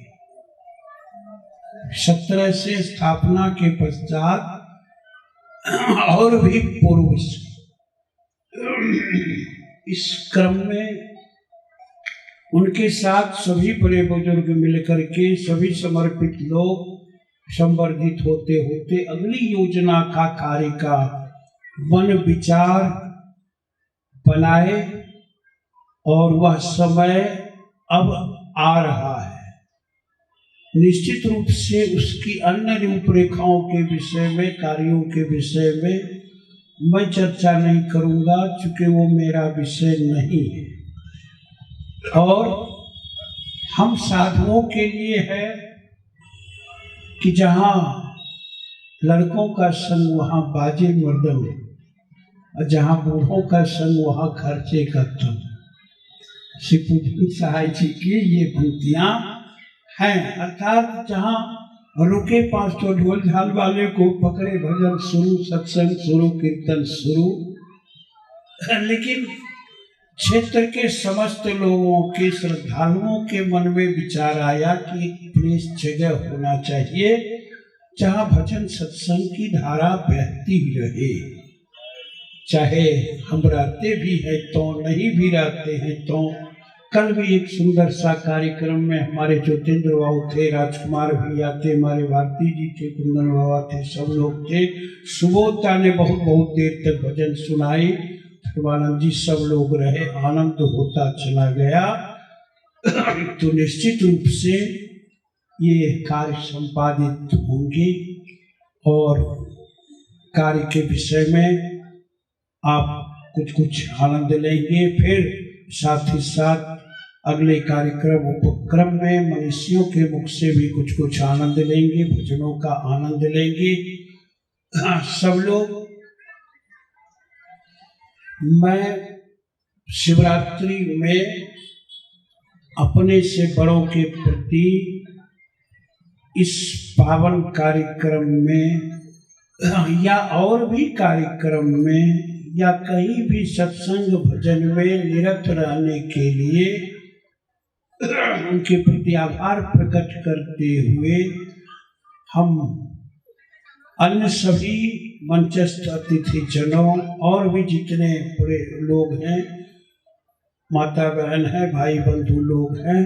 17 से स्थापना के पश्चात और भी पूर्व से इस क्रम में उनके साथ सभी बड़े बुजुर्ग मिलकर के सभी समर्पित लोग संवर्धित होते होते अगली योजना का कार्य का मन विचार बनाए, और वह समय अब आ रहा है। निश्चित रूप से उसकी अन्य रूपरेखाओं के विषय में, कार्यों के विषय में मैं चर्चा नहीं करूंगा, चूंकि वो मेरा विषय नहीं है। और हम साधुओं के लिए है कि जहाँ लड़कों का संग वहाँ बाजे मर्दन, और जहाँ बूढ़ों का संग वहाँ खर्चे का तन। श्री पूजन सहाय जी की ये पंक्तियाँ हैं। अर्थात जहाँ रुके 500 ढोल झाल वाले को पकड़े भजन शुरू, सत्संग शुरू, कीर्तन शुरू, लेकिन क्षेत्र के समस्त लोगों के श्रद्धालुओं के मन में विचार आया कि एक प्लेस जगह होना चाहिए जहाँ भजन सत्संग की धारा बहती रहे। चाहे हम रहते भी हैं तो, नहीं भी रहते हैं तो। कल भी एक सुंदर सा कार्यक्रम में हमारे ज्योतिन्द्र बाबू थे, राजकुमार भैया थे, हमारे भारती जी थे, कुंदन बाबा थे, सब लोग थे। सुबोधता ने बहुत देर तक भजन सुनाई, शिवानंद जी सब लोग रहे, आनंद होता चला गया। तो निश्चित रूप से ये कार्य संपादित होंगे और कार्य के विषय में आप कुछ आनंद लेंगे। फिर साथ ही साथ अगले कार्यक्रम उपक्रम में मनुष्यों के मुख से भी कुछ आनंद लेंगे, भजनों का आनंद लेंगे सब लोग। मैं शिवरात्रि में अपने से बड़ों के प्रति इस पावन कार्यक्रम में या और भी कार्यक्रम में या कहीं भी सत्संग भजन में निरत रहने के लिए उनके प्रति आभार प्रकट करते हुए हम अन्य सभी मंचस्थ अतिथि जनों और भी जितने बड़े लोग हैं, माता बहन है, भाई बंधु लोग हैं,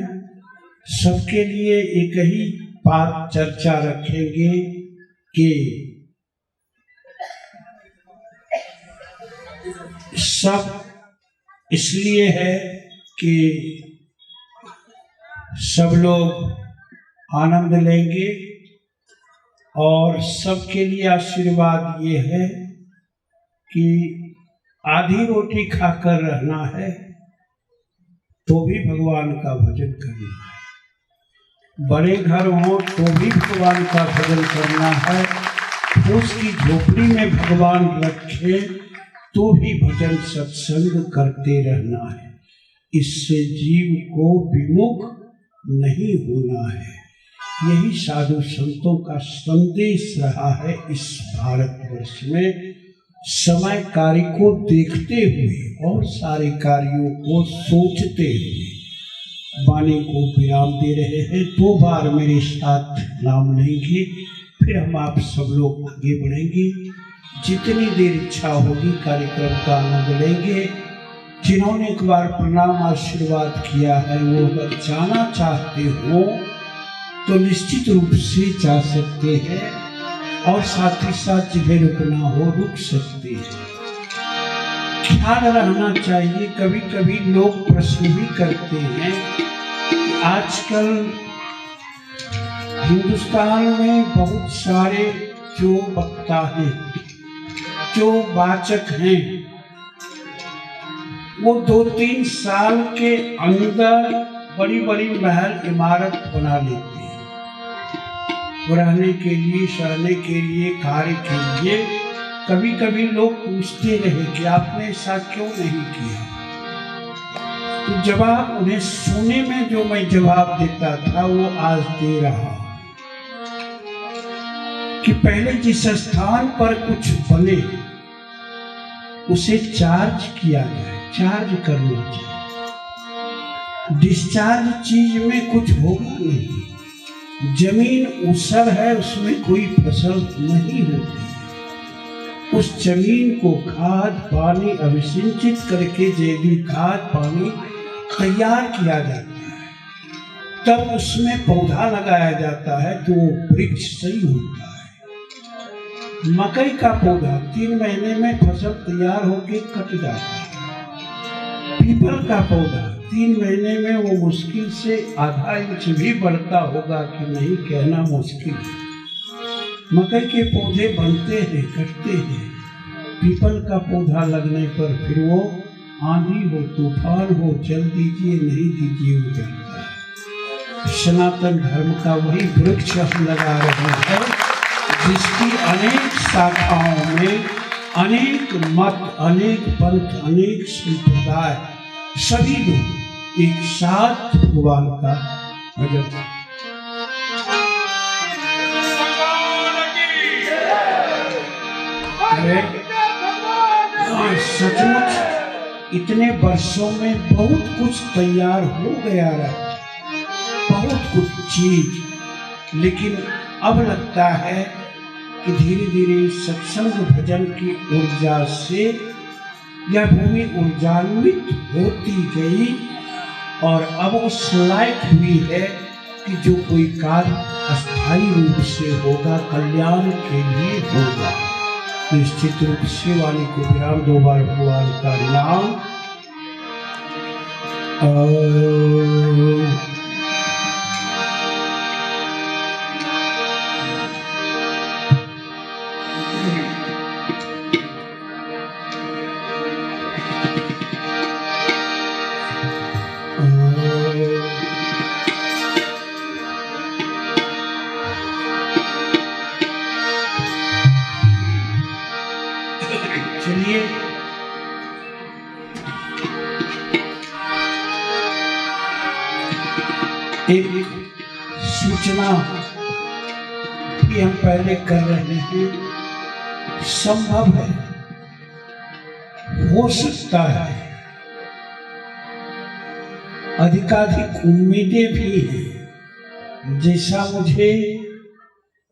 सबके लिए एक ही बात चर्चा रखेंगे कि सब इसलिए है कि सब लोग आनंद लेंगे और सबके लिए आशीर्वाद ये है कि आधी रोटी खाकर रहना है तो भी भगवान का भजन करना है, बड़े घर हो तो भी भगवान का भजन करना है, फूस की झोपड़ी में भगवान रखे तो भी भजन सत्संग करते रहना है। इससे जीव को विमुख नहीं होना है। यही साधु संतों का संदेश रहा है इस भारतवर्ष में। समय कार्य को देखते हुए और सारे कार्यों को सोचते हुए वाणी को विराम दे रहे हैं। 2 बार मेरे साथ नाम लेंगे, फिर हम आप सब लोग आगे बढ़ेंगे। जितनी देर इच्छा होगी कार्यक्रम का आनंद लेंगे। जिन्होंने एक बार प्रणाम आशीर्वाद किया है वो अगर जाना चाहते हो तो निश्चित रूप से जा सकते हैं और साथ ही साथ जिन्हें रुकना हो रुक सकते हैं। ख्याल रहना चाहिए, कभी कभी लोग प्रश्न भी करते हैं कि आजकल हिंदुस्तान में बहुत सारे जो वक्ता हैं, जो वाचक हैं, वो 2-3 साल के अंदर बड़ी बड़ी महल इमारत बना लेते हैं, रहने के लिए, सहने के लिए, कार्य के लिए। कभी कभी लोग पूछते रहे कि आपने ऐसा क्यों नहीं किया। तो जवाब उन्हें सुने में जो मैं जवाब देता था वो आज दे रहा कि पहले जिस स्थान पर कुछ बने उसे चार्ज किया जाए, चार्ज करना चाहिए। डिस्चार्ज चीज में कुछ होगा नहीं। जमीन ऊसर है, उसमें कोई फसल नहीं होती। उस जमीन को खाद पानी अभिसिंचित करके जैविक खाद पानी तैयार किया जाता है, तब उसमें पौधा लगाया जाता है तो वृक्ष सही होता है। मकई का पौधा 3 महीने में फसल तैयार होके कट जाता है। पीपल का पौधा 3 महीने में वो मुश्किल से आधा इंच भी बढ़ता होगा कि नहीं, कहना मुश्किल है। मकई के पौधे बनते हैं, कटते हैं। पीपल का पौधा लगने पर फिर वो आंधी हो तूफान हो, जल दीजिए नहीं दीजिए वो जलता है। सनातन धर्म का वही वृक्ष हम लगा रहे हैं जिसकी अनेक शाखाओं में अनेक मत, अनेक पंथ, अनेक संप्रदाय, सभी लोग एक साथ भगवान का भजन करते। सचमुच इतने वर्षों में बहुत कुछ तैयार हो गया रहा, बहुत कुछ चीज, लेकिन अब लगता है कि धीरे धीरे सत्संग भजन की ऊर्जा से यह भूमि ऊर्जान्वित होती गई और अब उस लायक हुई है कि जो कोई कार्य अस्थायी रूप से होगा, कल्याण के लिए होगा। निश्चित रूप से वाणी को विराम 2 बार भगवान का नाम चलिए एक सूचना भी हम पहले कर रहे हैं। संभव है हो सकता है, अधिकाधिक उम्मीदें भी हैं। जैसा मुझे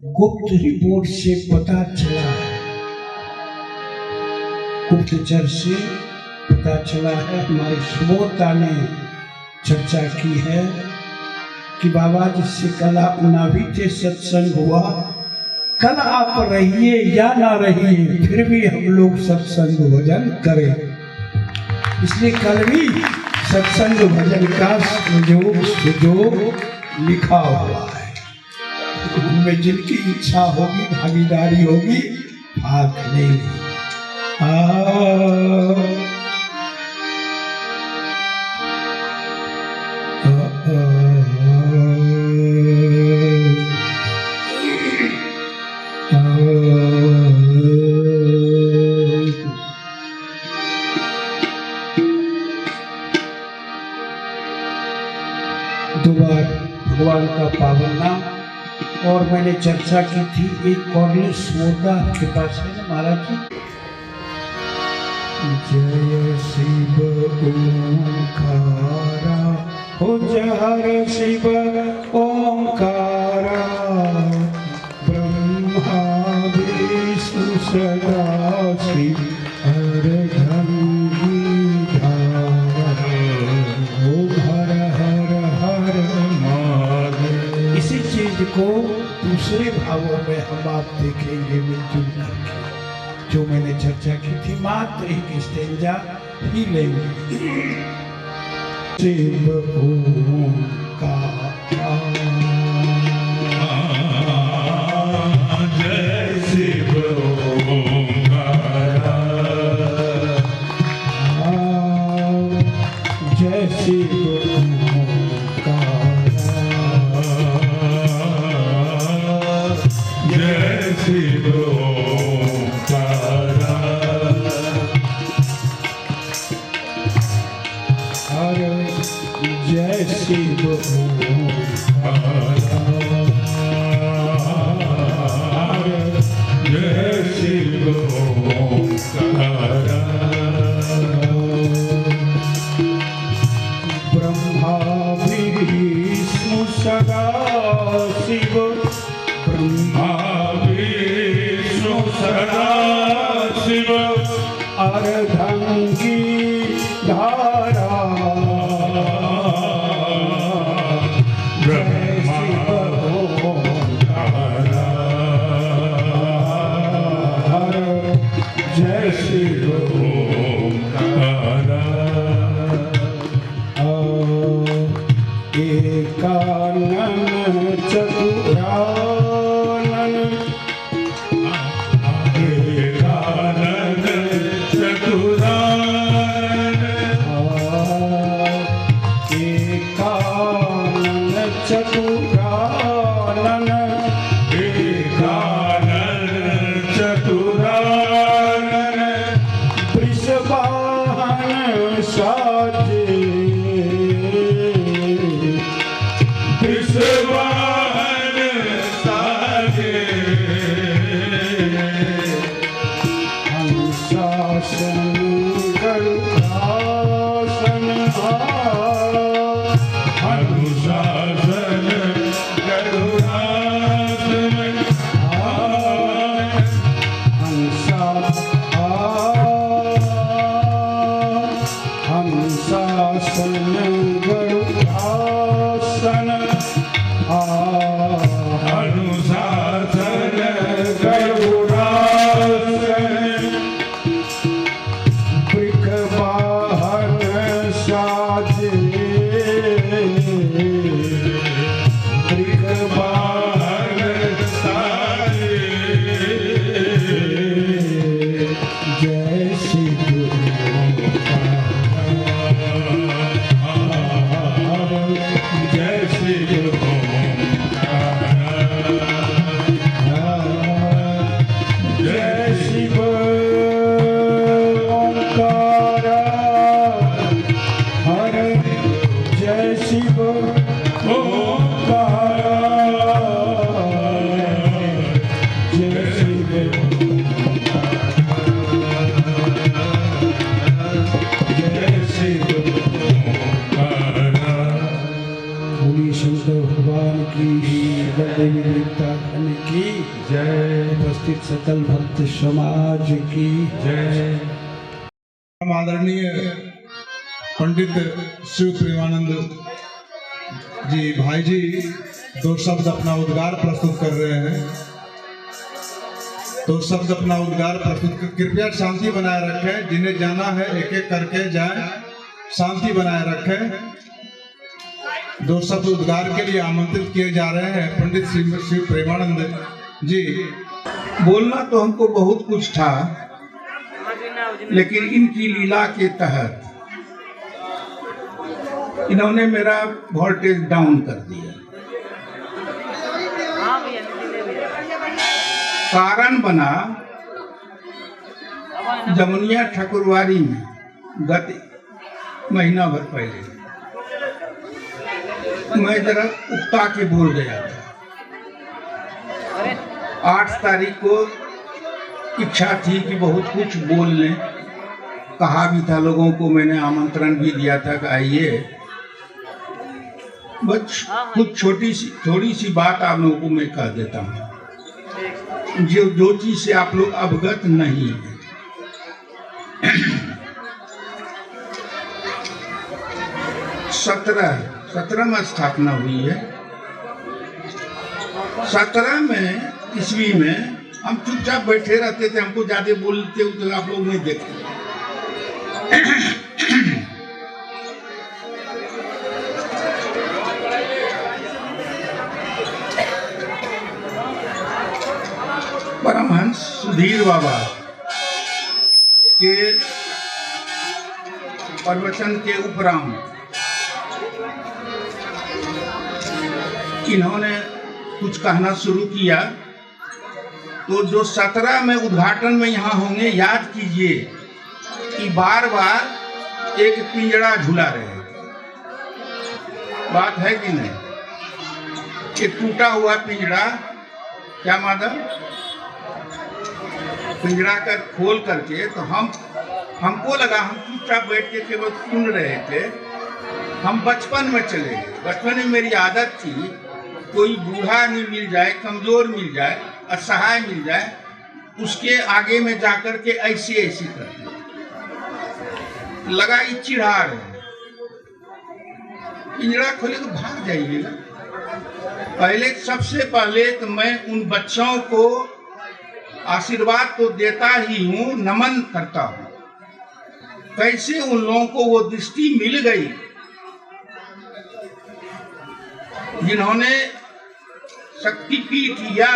गुप्त रिपोर्ट से पता चला है, गुप्तचर से पता चला है, हमारे श्रोता ने चर्चा की है कि बाबा जिससे कल आप नाभि थे सत्संग हुआ, कल आप रहिए या ना रहिए फिर भी हम लोग सत्संग भजन करें। इसलिए कल भी सत्संग भजन का सुजोग लिखा हुआ है। उनमें जिनकी इच्छा होगी, भागीदारी होगी, भाग लेंगे। दोबारा भगवान का पावन नाम। और मैंने चर्चा की थी एक कॉर्नर सोदा के पास है ना महाराज जी, जय शिव ओंकारा हो, जय शिव ओंकारा, ब्रह्मा विष्णु सदा शिव अर्धंगी धारा, ओ हर हर हर महादेव। इसी चीज को दूसरे भावों में हम आप देखेंगे मिलजुल करके, जो मैंने चर्चा की थी। मात्र एक स्टेंजा ही लेंगे। शिव ओंकार जय शिव ओंकार, जय शिव ओंकार, जय शिव ओंकार, जय शिव जय शिव ओंकार, ब्रह्मा विष्णु सदा शिव, ब्रह्मा विष्णु सदा शिव अर्धंगी धारा, ब्रह्मा जय शिव ओंकार, एकानन चतुरानन, एकानन चतुरानन, एकानन चतुरानन, एकानन चतुरानन, वृषवाहन साजे, विश्ववाहन साजे, हंसासन गरुडासन, अनुशासन गरुडासन, हंसासन गरुडासन, अनुशासन गरुडासन, वृषवाहन साजे, वृषवाहन साजे, जय शिव जय शिव जय शिव ओंकार, हर जय शिव ओंकार, जय शिव बोली शंकर भगवान की बलदेवी देवता धन की जय उपस्थित सकल भक्त समाज की जय। हम आदरणीय पंडित शिव प्रेमानंद जी भाई जी दो शब्द अपना उद्गार प्रस्तुत कर रहे हैं। दो शब्द अपना उद्गार प्रस्तुत कर, कृपया शांति बनाए रखें। जिन्हें जाना है एक एक करके जाएं, शांति बनाए रखें। दो शब्द उद्गार के लिए आमंत्रित किए जा रहे हैं पंडित शिव प्रेमानंद जी। बोलना तो हमको बहुत कुछ था, लेकिन इनकी लीला के तहत इन्होंने मेरा वोल्टेज डाउन कर दिया। कारण बना जमुनिया ठकुरवारी में गत महीना भर पहले मैं जरा उकता के बोल गया था। 8 तारीख को इच्छा थी कि बहुत कुछ बोल लें, कहा भी था लोगों को, मैंने आमंत्रण भी दिया था कि आइए। बस कुछ थोड़ी सी बात आप लोगों को मैं कह देता हूँ जो चीज से आप लोग अवगत नहीं है। 17 में स्थापना हुई है। 17 में ईस्वी में हम चुपचाप बैठे रहते थे, हमको ज्यादा बोलते तो आप लोग नहीं देखते। परमहंस सुधीर बाबा के प्रवचन के उपरांत इन्होंने कुछ कहना शुरू किया। तो जो 17 में उद्घाटन में यहाँ होंगे, याद कीजिए कि बार बार एक पिंजड़ा झूला रहे। बात है कि नहीं? एक टूटा हुआ पिंजड़ा, क्या माधव, पिंजड़ा कर खोल करके, तो हमको लगा, हम चुपचाप बैठ के केवल सुन रहे थे। हम बचपन में चले गए। बचपन में मेरी आदत थी, कोई बूढ़ा नहीं मिल जाए, कमजोर मिल जाए, असहाय मिल जाए, उसके आगे में जाकर के ऐसी ऐसी करते लगा ये चिढ़ा रहे। पिंजड़ा खोले तो भाग जाइएगा। पहले, सबसे पहले तो मैं उन बच्चों को आशीर्वाद तो देता ही हूँ, नमन करता हूँ। कैसे उन लोगों को वो दृष्टि मिल गई जिन्होंने शक्तिपीठ या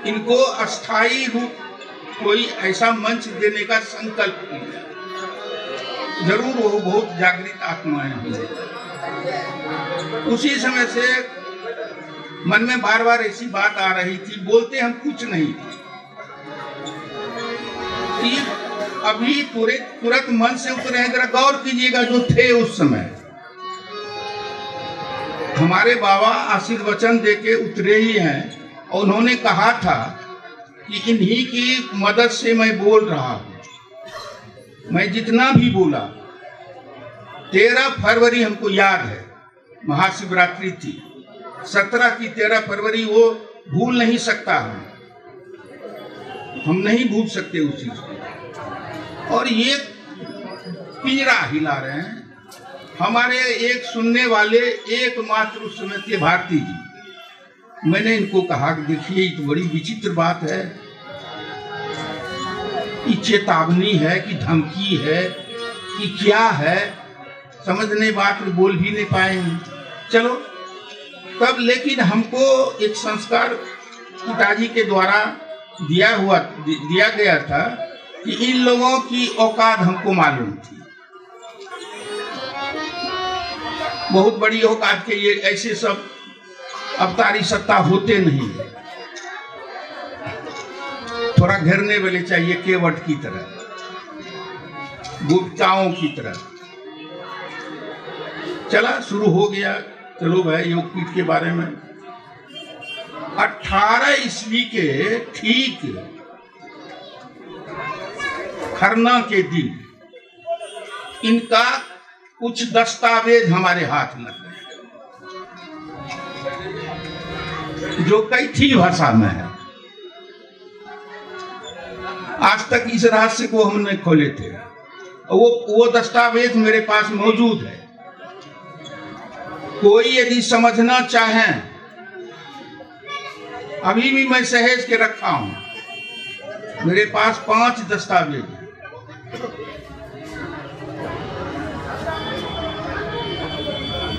इनको अस्थायी रूप कोई ऐसा मंच देने का संकल्प किया। जरूर वो बहुत जागृत आत्माएं हैं। उसी समय से मन में बार बार ऐसी बात आ रही थी, बोलते हम कुछ नहीं थे। अभी तुरंत मन से उतरे हैं। जरा गौर कीजिएगा, जो थे उस समय हमारे बाबा आशीर्वचन देके उतरे ही हैं, और उन्होंने कहा था कि इन्हीं की मदद से मैं बोल रहा हूं। मैं जितना भी बोला, 13 फरवरी हमको याद है, महाशिवरात्रि थी। 17 की 13 फरवरी वो भूल नहीं सकता हम नहीं भूल सकते उस चीज को। और ये पिंजरा हिला रहे हैं। हमारे एक सुनने वाले एकमात्र उस समय थे भारती जी। मैंने इनको कहा कि देखिए, ये तो बड़ी विचित्र बात है, ये चेतावनी है कि धमकी है कि क्या है, समझने बात बोल भी नहीं पाएंगे। चलो तब, लेकिन हमको एक संस्कार पिताजी के द्वारा दिया गया था कि इन लोगों की औकात हमको मालूम थी। बहुत बड़ी औकात के ये ऐसे सब अवतारी सत्ता होते नहीं। थोड़ा घेरने वाले चाहिए, केवट की तरह, गुप्ताओं की तरह। चला, शुरू हो गया। चलो भाई, योगपीठ के बारे में 18 ईस्वी के ठीक खरना के दिन इनका कुछ दस्तावेज हमारे हाथ लग गए। जो कैथी भाषा में है। आज तक इस रहस्य को हमने खोले थे। वो दस्तावेज मेरे पास मौजूद है। कोई यदि समझना चाहे, अभी भी मैं सहेज के रखा हूं। मेरे पास 5 दस्तावेज हैं।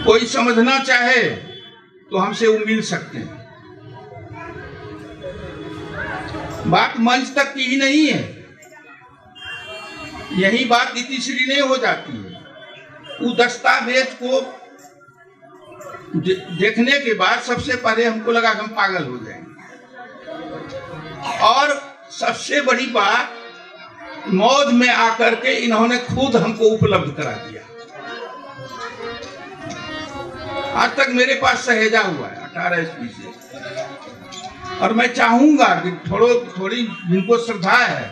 कोई समझना चाहे तो हमसे वो मिल सकते हैं। बात मंच तक की ही नहीं है, यही बात इतिश्री नहीं हो जाती है। वो दस्तावेज को देखने के बाद सबसे पहले हमको लगा कि हम पागल हो जाएंगे। और सबसे बड़ी बात, मौज में आकर के इन्होंने खुद हमको उपलब्ध करा दिया। आज तक मेरे पास सहेजा हुआ है 18 ईस्वी से। और मैं चाहूंगा कि थोड़ी जिनको श्रद्धा है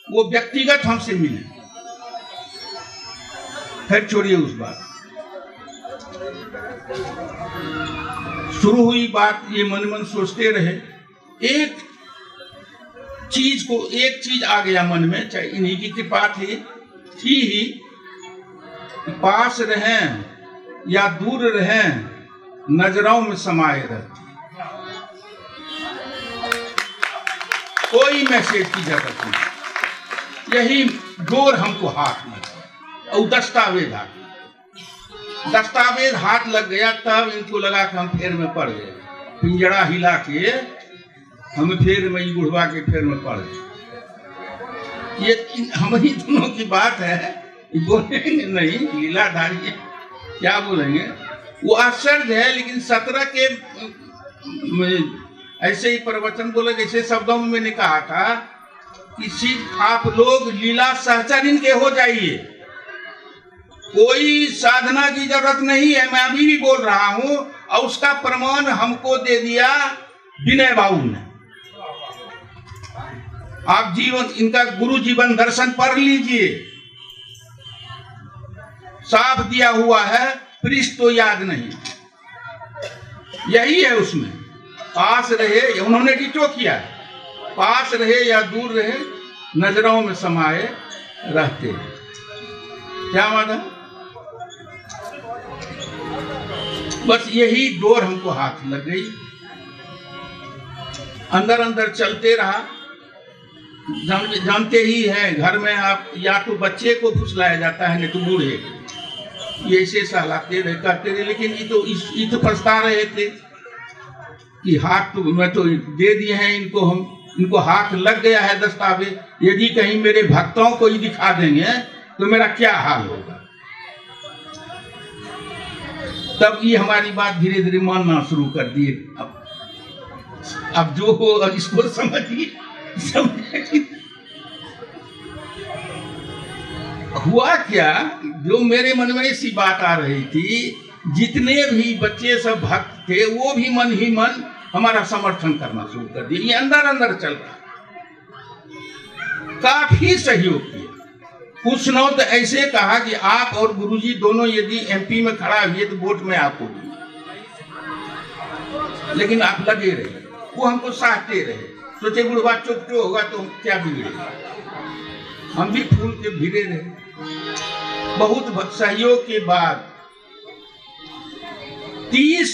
वो व्यक्तिगत हमसे मिले। फिर छोड़िए उस बात। शुरू हुई बात, ये मन सोचते रहे। एक चीज आ गया मन में, चाहे इन्हीं की कृपा थी ही, पास रहें या दूर रहें, नजरों में समाये रहती। कोई मैसेज की जरूरत नहीं, यही डोर हमको हाथ में। और दस्तावेज हाथ लग गया, तब इनको लगा कि हम फेर में पड़ गए। पिंजड़ा हिला के हम फेर में, बुढ़वा के फेर में पड़ गए। ये हमारी दोनों की बात है, बोलेंगे नहीं, लीलाधारी है, क्या बोलेंगे। वो आश्चर्य है, लेकिन 17 के ऐसे ही प्रवचन बोले, जैसे शब्दों में मैंने कहा था कि आप लोग लीला सहचर इनके हो जाइए, कोई साधना की जरूरत नहीं है। मैं अभी भी बोल रहा हूं, और उसका प्रमाण हमको दे दिया विनय बाबू ने। आप इनका गुरु जीवन दर्शन पढ़ लीजिए, साफ दिया हुआ है, पृष्ठ तो याद नहीं। यही है उसमें, पास रहे, उन्होंने डिटो किया, पास रहे या दूर रहे, नजरों में समाये रहते। क्या माना? बस यही डोर हमको हाथ लग गई। अंदर अंदर चलते रहा। जानते ही हैं, घर में आप या तो बच्चे को फुसलाया जाता है, नहीं तो बूढ़े। ये ऐसे सहलाते रहे, करते रहे, लेकिन ये तो पछता रहे थे कि हाथ तो मैं तो दे दिए हैं इनको, इनको हाथ लग गया है दस्तावेज। यदि कहीं मेरे भक्तों को ही दिखा देंगे तो मेरा क्या हाल होगा। तब ये हमारी बात धीरे धीरे मानना शुरू कर दिए। अब जो हो इसको समझिए। हुआ क्या, जो मेरे मन में ऐसी बात आ रही थी, जितने भी बच्चे सब भक्त थे वो भी मन ही मन हमारा समर्थन करना शुरू कर दिया। ये अंदर अंदर चल रहा, काफी सहयोग किया। कुछ न तो ऐसे कहा कि आप और गुरुजी दोनों यदि एमपी में खड़ा हुए तो वोट में आपको भी, लेकिन आप लगे रहे, वो हमको सहते रहे। सोचे बुढ़वा चुप होगा तो क्या बिगड़ेगा, हम भी फूल के भिड़े रहे। बहुत सहयोग के बाद 30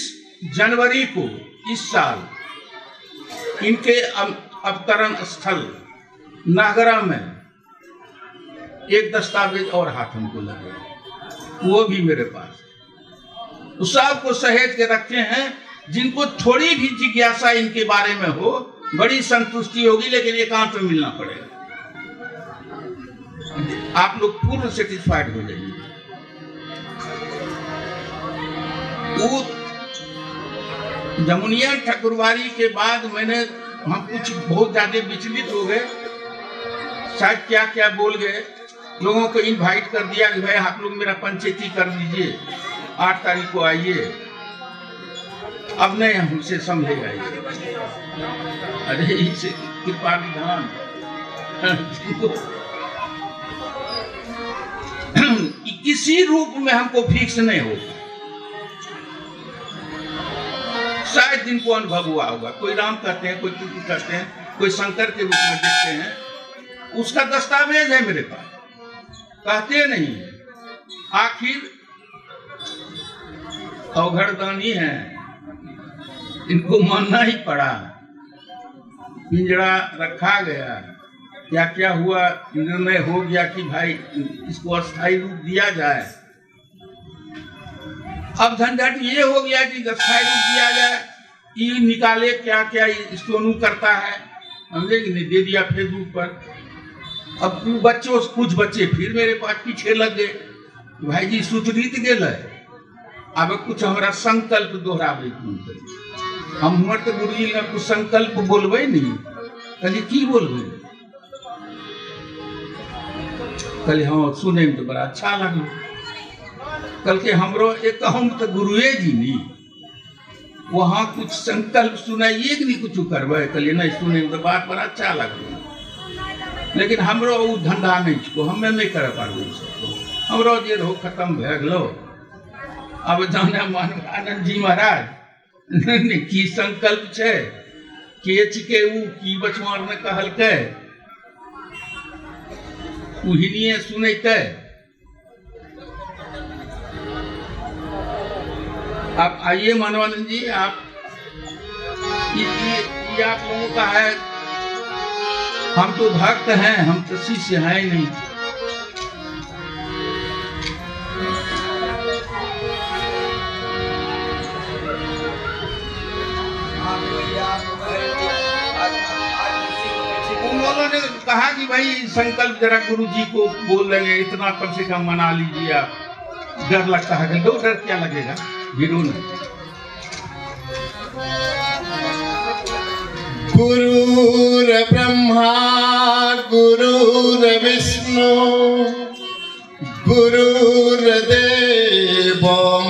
जनवरी को इस साल इनके अवतरण स्थल नागरा में एक दस्तावेज और हाथ हमको लगे, वो भी मेरे पास। उस सबको सहेज के रखे हैं। जिनको थोड़ी भी जिज्ञासा इनके बारे में हो, बड़ी संतुष्टि होगी, लेकिन एकांत में मिलना पड़ेगा। आप लोग पूर्ण सेटिस्फाइड हो जाएंगे। वो जमुनिया ठाकुरवारी के बाद हम कुछ बहुत ज्यादा विचलित हो गए, शायद क्या क्या बोल गए। लोगों को इनवाइट कर दिया कि भाई आप लोग मेरा पंचायती कर दीजिए, 8 तारीख को आइए। अब नहीं हमसे समझेगा ये, अरे इसे कृपा विधान किसी रूप में हमको फिक्स नहीं होगा। शायद जिनको अनुभव हुआ होगा, कोई राम कहते हैं, कोई कृष्ण कहते हैं, कोई शंकर के रूप में देखते हैं, उसका दस्तावेज है मेरे पास, कहते नहीं। आखिर अवघड़दानी है, इनको मानना ही पड़ा। पिंजरा रखा गया, क्या क्या हुआ, निर्णय हो गया कि भाई इसको अस्थायी रूप दिया जाए। अब झंझट ये हो गया कि अस्थायी रूप दिया जाए, ये निकाले क्या क्या सोनू करता है, समझे कि नहीं, दे दिया फेसबुक पर। अब बच्चों कुछ बच्चे फिर मेरे पास पीछे लग गए, भाई जी सुचरित गेल है, अब कुछ हमारा संकल्प दोहरावे। हम हमर तो गुरु जी ने कुछ संकल्प बोलबे नहीं, कहली की बोलबे, कहली हाँ सुने में तो बड़ा अच्छा लगा। कल के हमरो एक हम तो गुरुए जी नहीं, वहाँ कुछ संकल्प सुनाइए कि नहीं कुछ करबे, कहलिए नहीं सुने में तो बात बड़ा अच्छा लगा, लेकिन हमरो वो धंधा नहीं छो, हमें नहीं कर पाबे, हमरो जे रहो खत्म भए गेलो। अब जाने आनंद जी महाराज की संकल्प छे, के छिके उ की बचवार ने कहलकै, उहिनिए सुनैते। आप आइए मानवानंद जी, आप ये आप लोगों का है, हम तो भक्त हैं, हम तो शिष्य हैं नहीं। उन्होंने कहा कि भाई संकल्प जरा गुरु जी को बोल लेंगे, इतना कम से कम मना लीजिए आप। डर लगता है, दो डर क्या लगेगा, वीरू ने। गुरुर ब्रह्मा गुरुर विष्णु गुरुर्देवो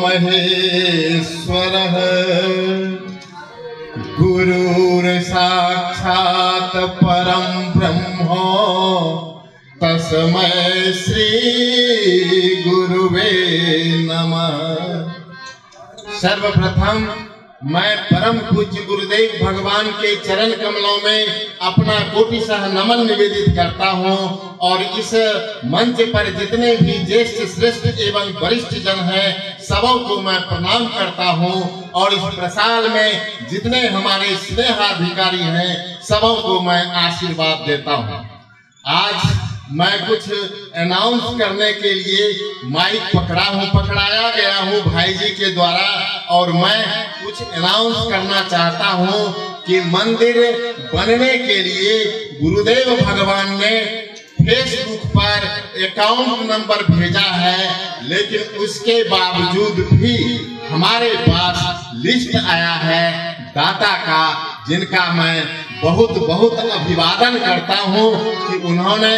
महेश्वरः गुरुर साक्षात् परम ब्रह्म तस्मै श्री गुरुवे नमः। सर्वप्रथम मैं परम पूज्य गुरुदेव भगवान के चरण कमलों में अपना कोटिशः नमन निवेदित करता हूँ और इस मंच पर जितने भी ज्येष्ठ श्रेष्ठ एवं वरिष्ठ जन हैं सबों को मैं प्रणाम करता हूँ और इस प्रसाल में जितने हमारे स्नेहाधिकारी हैं सबों को मैं आशीर्वाद देता हूँ। आज मैं कुछ अनाउंस करने के लिए माइक पकड़ाया गया हूँ भाई जी के द्वारा और मैं कुछ अनाउंस करना चाहता हूँ कि मंदिर बनने के लिए गुरुदेव भगवान ने फेसबुक पर अकाउंट नंबर भेजा है, लेकिन उसके बावजूद भी हमारे पास लिस्ट आया है दाता का, जिनका मैं बहुत बहुत अभिवादन करता हूँ कि उन्होंने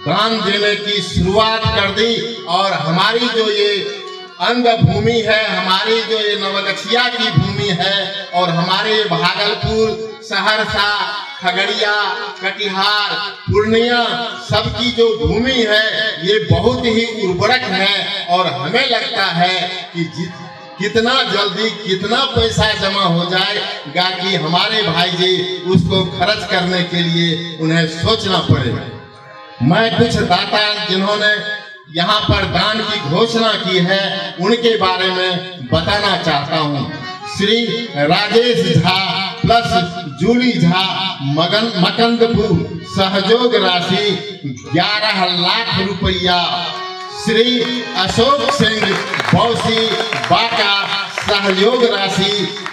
दान देने की शुरुआत कर दी और हमारी जो ये अंग भूमि है, हमारी जो ये नवगछिया की भूमि है और हमारे भागलपुर, सहरसा, खगड़िया, कटिहार, पूर्णिया सबकी जो भूमि है ये बहुत ही उर्वरक है और हमें लगता है कि कितना जल्दी कितना पैसा जमा हो जाएगा कि हमारे भाई जी उसको खर्च करने के लिए उन्हें सोचना पड़ेगा। मैं कुछ दाता जिन्होंने यहाँ पर दान की घोषणा की है उनके बारे में बताना चाहता हूँ। श्री राजेश झा प्लस जूली झा मकंदपुर सहयोग राशि 11 लाख रुपया। श्री अशोक सिंह बौसी बाका सहयोग राशि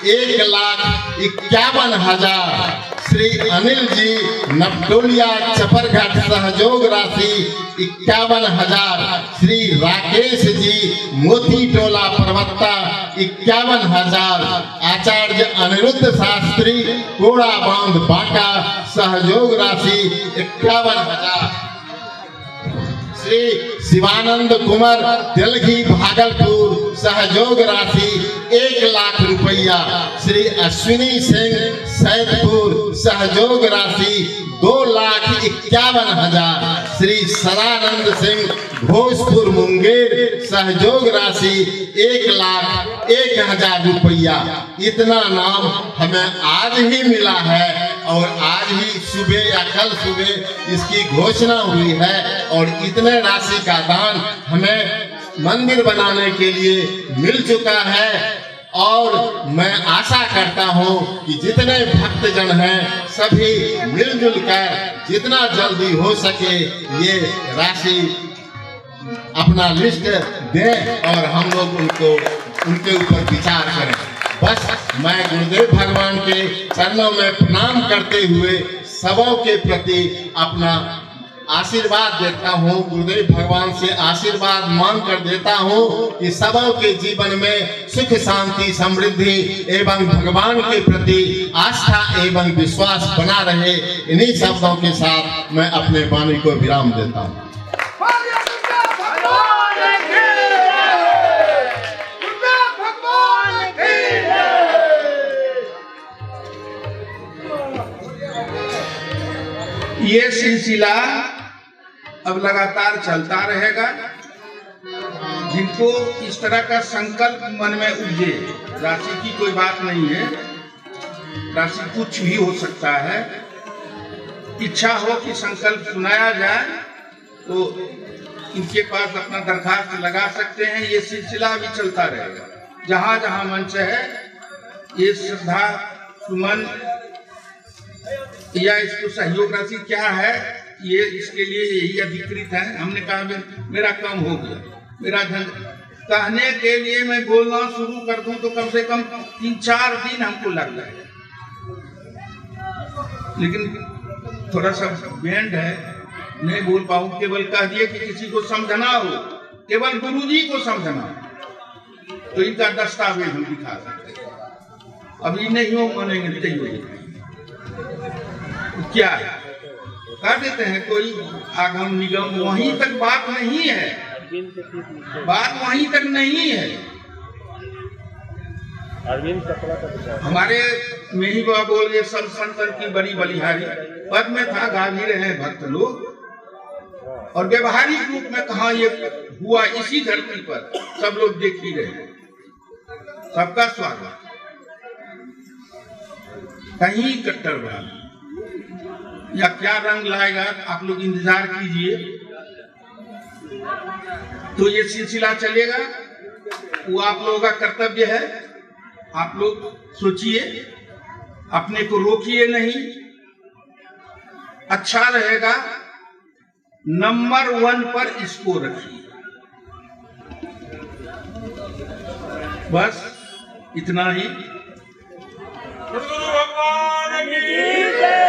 1,51,000। श्री अनिल जी नपटोलिया चपरघाट सहयोग राशि 51,000। श्री राकेश जी मोती टोला प्रवक्ता 51,000। आचार्य अनिरुद्ध शास्त्री कोड़ा बांध बांका सहयोग राशि 51,000। श्री शिवानंद कुमार दिल्ली भागलपुर सहयोग राशि 1 लाख रुपया। श्री अश्विनी सिंह सैदपुर सहयोग राशि 2,51,000। श्री सदानंद सिंह भोजपुर मुंगेर सहयोग राशि 1,51,000। 1000 रुपया, इतना नाम हमें आज ही मिला है और आज ही सुबह या कल सुबह इसकी घोषणा हुई है। और इतने राशि का दान हमें मंदिर बनाने के लिए मिल चुका है। और मैं आशा करता हूं कि जितने भक्तजन हैं सभी मिलजुल कर जितना जल्दी हो सके ये राशि अपना लिस्ट दें और हम लोग उनके ऊपर विचार करें। बस मैं गुरुदेव भगवान के चरणों में प्रणाम करते हुए सबों के प्रति अपना आशीर्वाद देता हूँ। गुरुदेव भगवान से आशीर्वाद मांग कर देता हूँ कि सबों के जीवन में सुख शांति समृद्धि एवं भगवान के प्रति आस्था एवं विश्वास बना रहे। इन्हीं शब्दों के साथ मैं अपने वाणी को विराम देता हूँ। ये सिलसिला अब लगातार चलता रहेगा। जिनको इस तरह का संकल्प मन में उपजे, राशि की कोई बात नहीं है, राशि कुछ भी हो सकता है, इच्छा हो कि संकल्प सुनाया जाए तो इनके पास अपना दरखास्त लगा सकते हैं। ये सिलसिला भी चलता रहेगा। जहां जहां मंच है ये श्रद्धा सुमन या इसको सहयोग राशि क्या है, ये इसके लिए यही अधिकृत है। हमने कहा मेरा काम हो गया, मेरा धन कहने के लिए मैं बोलना शुरू कर दूं तो कम से कम 3-4 दिन हमको लग जाएगा। लेकिन थोड़ा सा बैंड है, नहीं बोल पाऊं। केवल कह दिए कि किसी को समझना हो, केवल गुरुजी को समझना हो तो इनका दस्तावेज हम दिखा सकते हैं। अभी नहीं हो मानेंगे चाहिए क्या है, कह देते हैं कोई आगम निगम, वहीं तक बात नहीं है, बात वहीं तक नहीं है। हमारे में ही बाबा बोल गए सब संतन की बड़ी बलिहारी, पद में था गा भी रहे भक्त लोग और व्यवहारिक रूप में कहा ये हुआ इसी धरती पर, सब लोग देख ही रहे। सबका स्वागत। कहीं कट्टरवाद या क्या रंग लाएगा आप लोग इंतजार कीजिए। तो ये सिलसिला चलेगा, वो आप लोगों का कर्तव्य है। आप लोग सोचिए, अपने को रोकिए नहीं। अच्छा रहेगा नंबर 1 पर इसको रखिए। बस इतना ही। भगवान की जय।